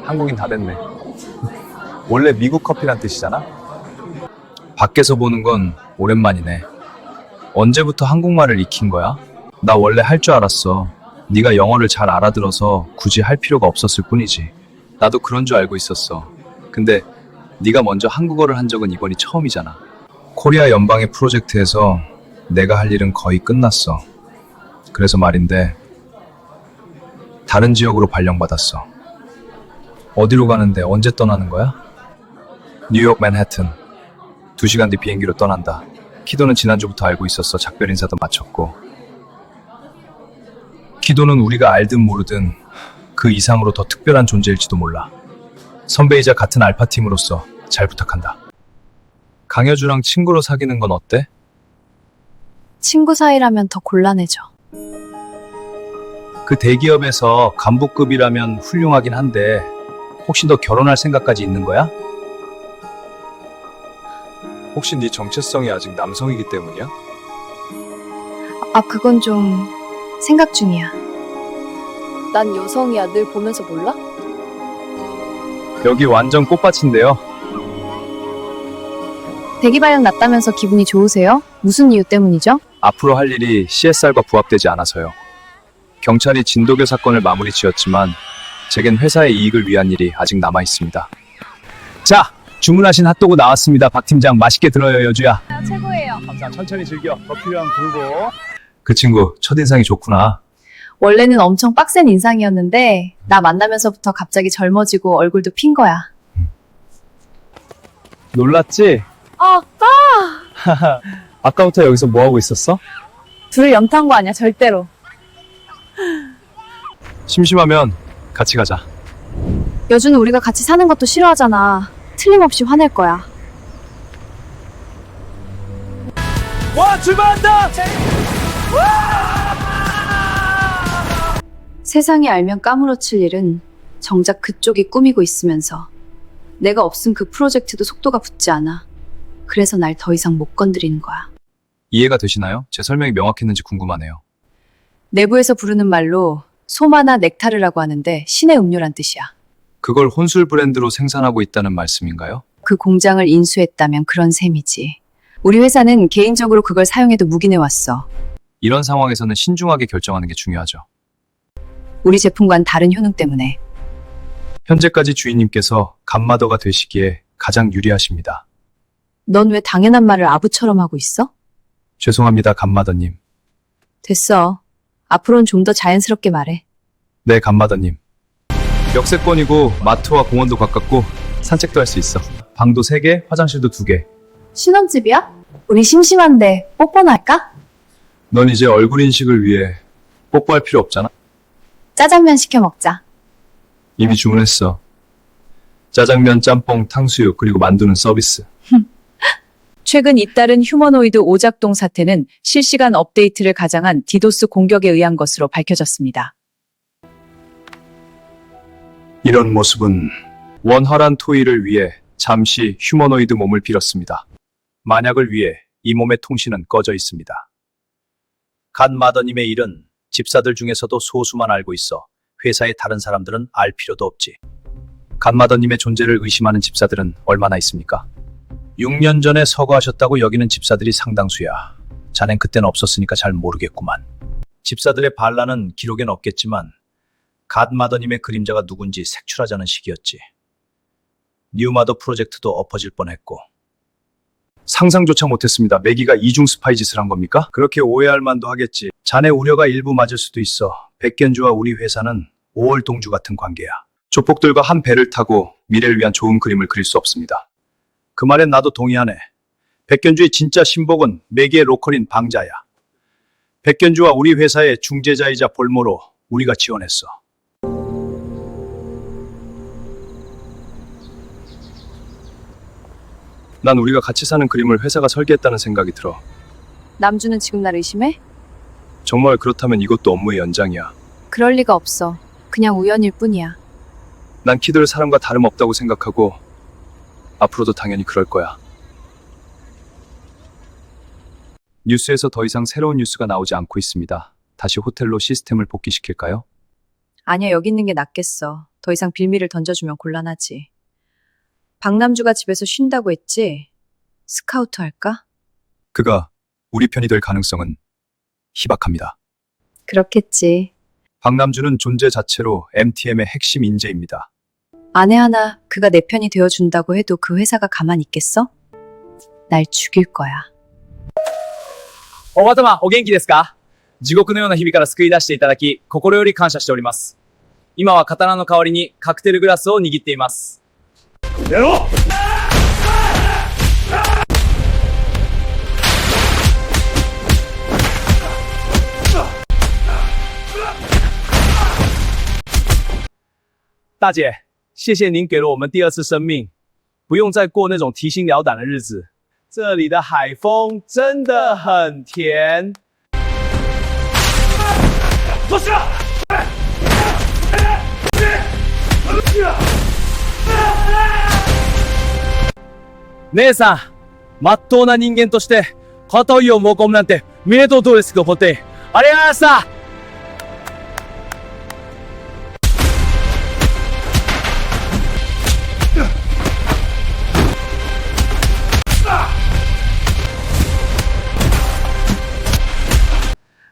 한국인 다 됐네. 원래 미국 커피란 뜻이잖아? 밖에서 보는 건 오랜만이네. 언제부터 한국말을 익힌 거야? 나 원래 할 줄 알았어. 네가 영어를 잘 알아들어서 굳이 할 필요가 없었을 뿐이지. 나도 그런 줄 알고 있었어. 근데 네가 먼저 한국어를 한 적은 이번이 처음이잖아. 코리아 연방의 프로젝트에서 내가 할 일은 거의 끝났어. 그래서 말인데 다른 지역으로 발령받았어. 어디로 가는데 언제 떠나는 거야? 뉴욕 맨해튼. 2시간 뒤 비행기로 떠난다. 키도는 지난주부터 알고 있었어. 작별 인사도 마쳤고. 키도는 우리가 알든 모르든 그 이상으로 더 특별한 존재일지도 몰라. 선배이자 같은 알파팀으로서 잘 부탁한다. 강여주랑 친구로 사귀는 건 어때? 친구 사이라면 더 곤란해져. 그 대기업에서 간부급이라면 훌륭하긴 한데 혹시 너 결혼할 생각까지 있는 거야? 혹시 네 정체성이 아직 남성이기 때문이야? 그건 좀 생각 중이야. 난 여성이야. 늘 보면서 몰라? 여기 완전 꽃밭인데요. 대기 발령 났다면서 기분이 좋으세요? 무슨 이유 때문이죠? 앞으로 할 일이 CSR과 부합되지 않아서요. 경찰이 진도교 사건을 마무리 지었지만 제겐 회사의 이익을 위한 일이 아직 남아 있습니다. 자, 주문하신 핫도그 나왔습니다. 박 팀장 맛있게 들어요, 여주야. 최고예요. 감사. 천천히 즐겨. 더 필요한 불고. 그 친구 첫인상이 좋구나. 원래는 엄청 빡센 인상이었는데 나 만나면서부터 갑자기 젊어지고 얼굴도 핀 거야. 놀랐지? 아빠! 아까부터 여기서 뭐 하고 있었어? 둘을 염탄 거 아니야, 절대로. 심심하면 같이 가자. 여주는 우리가 같이 사는 것도 싫어하잖아. 틀림없이 화낼 거야. 와, 출발한다! 세상이 알면 까무러칠 일은 정작 그쪽이 꾸미고 있으면서 내가 없은 그 프로젝트도 속도가 붙지 않아. 그래서 날 더 이상 못 건드리는 거야. 이해가 되시나요? 제 설명이 명확했는지 궁금하네요. 내부에서 부르는 말로 소마나 넥타르라고 하는데 신의 음료란 뜻이야. 그걸 혼술 브랜드로 생산하고 있다는 말씀인가요? 그 공장을 인수했다면 그런 셈이지. 우리 회사는 개인적으로 그걸 사용해도 묵인해왔어. 이런 상황에서는 신중하게 결정하는 게 중요하죠. 우리 제품과는 다른 효능 때문에. 현재까지 주인님께서 갓마더가 되시기에 가장 유리하십니다. 넌 왜 당연한 말을 아부처럼 하고 있어? 죄송합니다, 갓마더님. 됐어. 앞으로는 좀 더 자연스럽게 말해. 네, 갓마더님. 역세권이고 마트와 공원도 가깝고 산책도 할 수 있어. 방도 3개, 화장실도 2개. 신혼집이야? 우리 심심한데 뽀뽀나 할까? 넌 이제 얼굴 인식을 위해 뽀뽀할 필요 없잖아. 짜장면 시켜 먹자. 이미 주문했어. 짜장면, 짬뽕, 탕수육, 그리고 만두는 서비스. 최근 잇따른 휴머노이드 오작동 사태는 실시간 업데이트를 가장한 디도스 공격에 의한 것으로 밝혀졌습니다. 이런 모습은 원활한 토의를 위해 잠시 휴머노이드 몸을 빌었습니다. 만약을 위해 이 몸의 통신은 꺼져 있습니다. 갓마더님의 일은 집사들 중에서도 소수만 알고 있어 회사의 다른 사람들은 알 필요도 없지. 갓마더님의 존재를 의심하는 집사들은 얼마나 있습니까? 6년 전에 서거하셨다고 여기는 집사들이 상당수야. 자넨 그때는 없었으니까 잘 모르겠구만. 집사들의 반란은 기록엔 없겠지만 갓마더님의 그림자가 누군지 색출하자는 시기였지. 뉴마더 프로젝트도 엎어질 뻔했고. 상상조차 못했습니다. 매기가 이중 스파이 짓을 한 겁니까? 그렇게 오해할 만도 하겠지. 자네 우려가 일부 맞을 수도 있어. 백견주와 우리 회사는 5월 동주 같은 관계야. 조폭들과 한 배를 타고 미래를 위한 좋은 그림을 그릴 수 없습니다. 그 말엔 나도 동의하네. 백견주의 진짜 신복은 매기의 로컬인 방자야. 백견주와 우리 회사의 중재자이자 볼모로 우리가 지원했어. 난 우리가 같이 사는 그림을 회사가 설계했다는 생각이 들어. 남주는 지금 날 의심해? 정말 그렇다면 이것도 업무의 연장이야. 그럴 리가 없어. 그냥 우연일 뿐이야. 난 키들 사람과 다름없다고 생각하고 앞으로도 당연히 그럴 거야. 뉴스에서 더 이상 새로운 뉴스가 나오지 않고 있습니다. 다시 호텔로 시스템을 복귀시킬까요? 아니야, 여기 있는 게 낫겠어. 더 이상 빌미를 던져주면 곤란하지. 박남주가 집에서 쉰다고 했지? 스카우트 할까? 그가 우리 편이 될 가능성은 희박합니다. 그렇겠지. 박남주는 존재 자체로 MTM의 핵심 인재입니다. 아내 하나 그가 내 편이 되어준다고 해도 그 회사가 가만히 있겠어? 날 죽일 거야. おばたま、お元気ですか？地獄のような日々から救い出していただき、心より感謝しております。今は刀の代わりにカクテルグラスを握っています。やろう！大姐，谢谢您给了我们第二次生命，不用再过那种提心吊胆的日子。这里的海风真的很甜。どうした？姉さん、まっとうな人間として片井をも込むなんて見えとうとですけど、ポテありがとうございました。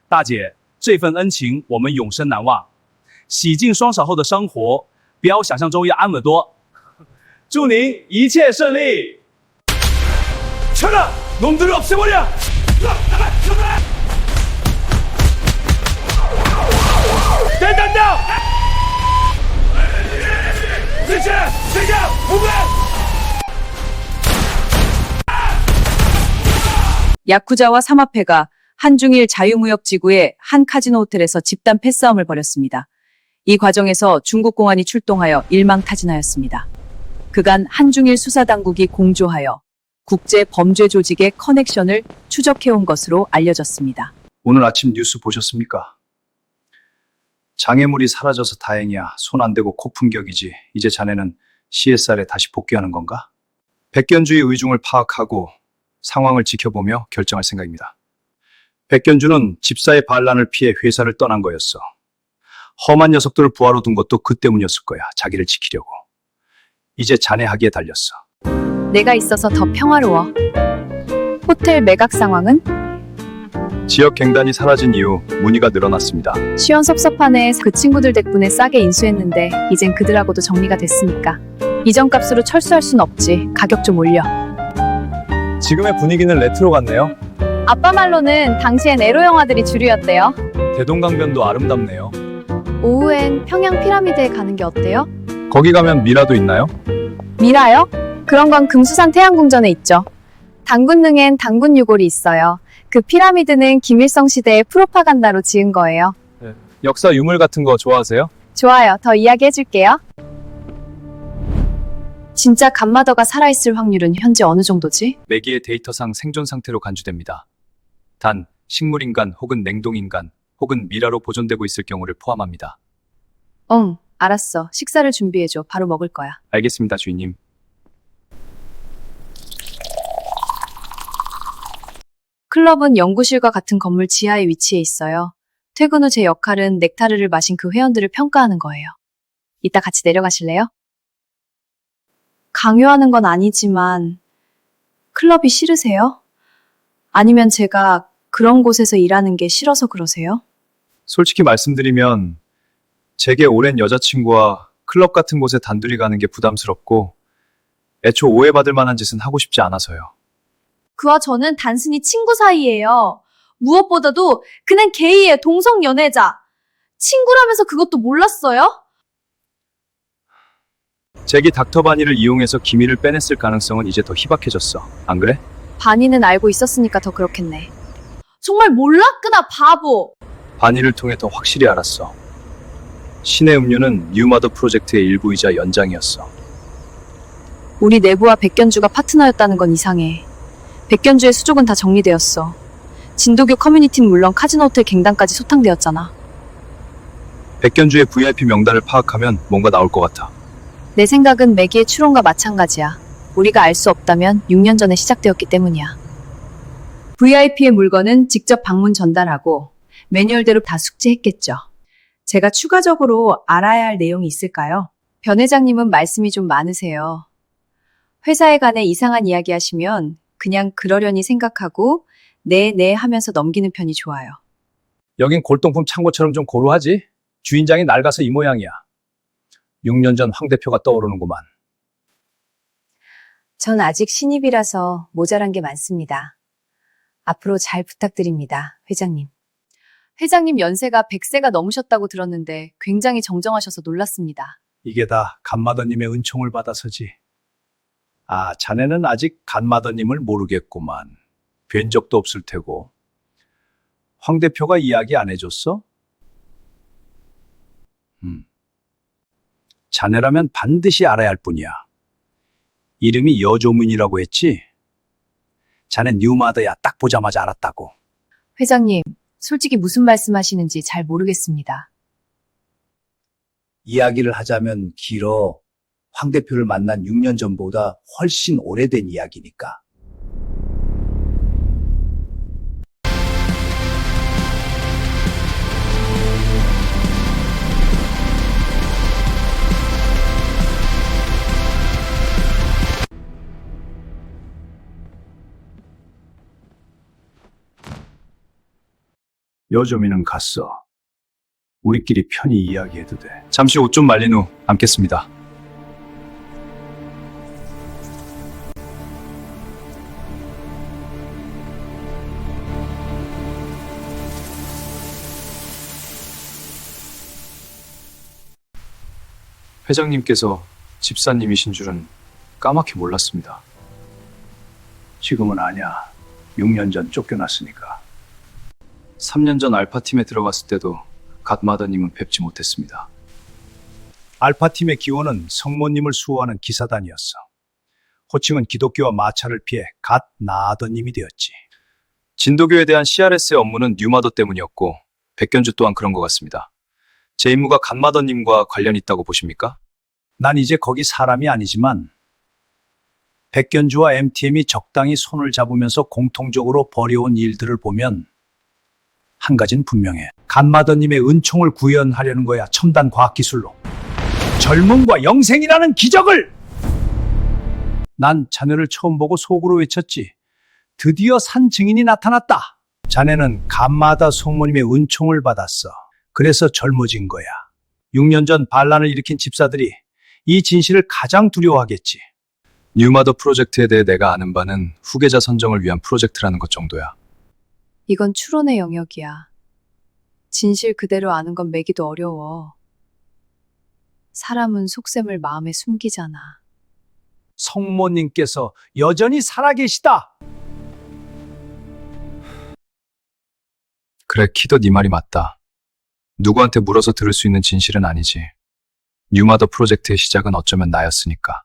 大姐，这份恩情我们永生难忘。洗净双手后的生活，比我想象中要安稳多。祝您一切顺利。 쳐라! 놈들을 없애버려! 된단다! 진짜! 진짜! 후배! 야쿠자와 삼합회가 한중일 자유무역지구의 한 카지노 호텔에서 집단 패싸움을 벌였습니다. 이 과정에서 중국 공안이 출동하여 일망타진하였습니다. 그간 한중일 수사당국이 공조하여 국제 범죄 조직의 커넥션을 추적해온 것으로 알려졌습니다. 오늘 아침 뉴스 보셨습니까? 장애물이 사라져서 다행이야. 손 안 대고 코 품격이지. 이제 자네는 CSR에 다시 복귀하는 건가? 백견주의 의중을 파악하고 상황을 지켜보며 결정할 생각입니다. 백견주는 집사의 반란을 피해 회사를 떠난 거였어. 험한 녀석들을 부하로 둔 것도 그 때문이었을 거야. 자기를 지키려고. 이제 자네 하기에 달렸어. 내가 있어서 더 평화로워. 호텔 매각 상황은? 지역 갱단이 사라진 이후 문의가 늘어났습니다. 시원섭섭하네. 그 친구들 덕분에 싸게 인수했는데 이젠 그들하고도 정리가 됐으니까. 이전 값으로 철수할 순 없지. 가격 좀 올려. 지금의 분위기는 레트로 같네요. 아빠 말로는 당시엔 에로 영화들이 주류였대요. 대동강변도 아름답네요. 오후엔 평양 피라미드에 가는 게 어때요? 거기 가면 미라도 있나요? 미라요? 그런 건 금수산 태양궁전에 있죠. 당군릉엔 당군 유골이 있어요. 그 피라미드는 김일성 시대의 프로파간다로 지은 거예요. 역사 유물 같은 거 좋아하세요? 좋아요. 더 이야기해줄게요. 진짜 간마더가 살아있을 확률은 현재 어느 정도지? 매기의 데이터상 생존 상태로 간주됩니다. 단, 식물인간 혹은 냉동인간 혹은 미라로 보존되고 있을 경우를 포함합니다. 응, 알았어. 식사를 준비해줘. 바로 먹을 거야. 알겠습니다, 주인님. 클럽은 연구실과 같은 건물 지하에 위치해 있어요. 퇴근 후 제 역할은 넥타르를 마신 그 회원들을 평가하는 거예요. 이따 같이 내려가실래요? 강요하는 건 아니지만 클럽이 싫으세요? 아니면 제가 그런 곳에서 일하는 게 싫어서 그러세요? 솔직히 말씀드리면 제게 오랜 여자친구와 클럽 같은 곳에 단둘이 가는 게 부담스럽고 애초 오해받을 만한 짓은 하고 싶지 않아서요. 그와 저는 단순히 친구 사이예요. 무엇보다도 그는 게이의 동성 연애자. 친구라면서 그것도 몰랐어요? 잭이 닥터 바니를 이용해서 기밀을 빼냈을 가능성은 이제 더 희박해졌어. 안 그래? 바니는 알고 있었으니까 더 그렇겠네. 정말 몰랐구나, 바보. 바니를 통해 더 확실히 알았어. 신의 음료는 뉴마더 프로젝트의 일부이자 연장이었어. 우리 내부와 백견주가 파트너였다는 건 이상해. 백견주의 수족은 다 정리되었어. 진도교 커뮤니티는 물론 카지노 호텔 갱단까지 소탕되었잖아. 백견주의 VIP 명단을 파악하면 뭔가 나올 것 같아. 내 생각은 매기의 추론과 마찬가지야. 우리가 알 수 없다면 6년 전에 시작되었기 때문이야. VIP의 물건은 직접 방문 전달하고 매뉴얼대로 다 숙지했겠죠. 제가 추가적으로 알아야 할 내용이 있을까요? 변 회장님은 말씀이 좀 많으세요. 회사에 관해 이상한 이야기 하시면 그냥 그러려니 생각하고 네 하면서 넘기는 편이 좋아요. 여긴 골동품 창고처럼 좀 고루하지? 주인장이 낡아서 이 모양이야. 6년 전 황 대표가 떠오르는구만. 전 아직 신입이라서 모자란 게 많습니다. 앞으로 잘 부탁드립니다, 회장님. 회장님 연세가 100세가 넘으셨다고 들었는데 굉장히 정정하셔서 놀랐습니다. 이게 다 간마더님의 은총을 받아서지. 아, 자네는 아직 간마더님을 모르겠구만. 뵌 적도 없을 테고. 황 대표가 이야기 안 해줬어? 자네라면 반드시 알아야 할 뿐이야. 이름이 여조문이라고 했지? 자네 뉴마더야. 딱 보자마자 알았다고. 회장님, 솔직히 무슨 말씀하시는지 잘 모르겠습니다. 이야기를 하자면 길어. 황 대표를 만난 6년 전보다 훨씬 오래된 이야기니까. 여조민은 갔어. 우리끼리 편히 이야기해도 돼. 잠시 옷 좀 말린 후 앉겠습니다. 회장님께서 집사님이신 줄은 까맣게 몰랐습니다. 지금은 아냐. 6년 전 쫓겨났으니까. 3년 전 알파팀에 들어갔을 때도 갓마더님은 뵙지 못했습니다. 알파팀의 기원은 성모님을 수호하는 기사단이었어. 호칭은 기독교와 마찰을 피해 갓 나아더님이 되었지. 진도교에 대한 CRS의 업무는 뉴마더 때문이었고 백견주 또한 그런 것 같습니다. 제 임무가 갓마더님과 관련이 있다고 보십니까? 난 이제 거기 사람이 아니지만 백견주와 MTM이 적당히 손을 잡으면서 공통적으로 벌여온 일들을 보면 한 가지는 분명해. 갓마더님의 은총을 구현하려는 거야. 첨단 과학기술로. 젊음과 영생이라는 기적을! 난 자네를 처음 보고 속으로 외쳤지. 드디어 산 증인이 나타났다. 자네는 갓마다 성모님의 은총을 받았어. 그래서 젊어진 거야. 6년 전 반란을 일으킨 집사들이 이 진실을 가장 두려워하겠지. 뉴마더 프로젝트에 대해 내가 아는 바는 후계자 선정을 위한 프로젝트라는 것 정도야. 이건 추론의 영역이야. 진실 그대로 아는 건 매기도 어려워. 사람은 속셈을 마음에 숨기잖아. 성모님께서 여전히 살아계시다. 그래, 키도 네 말이 맞다. 누구한테 물어서 들을 수 있는 진실은 아니지. 뉴마더 프로젝트의 시작은 어쩌면 나였으니까.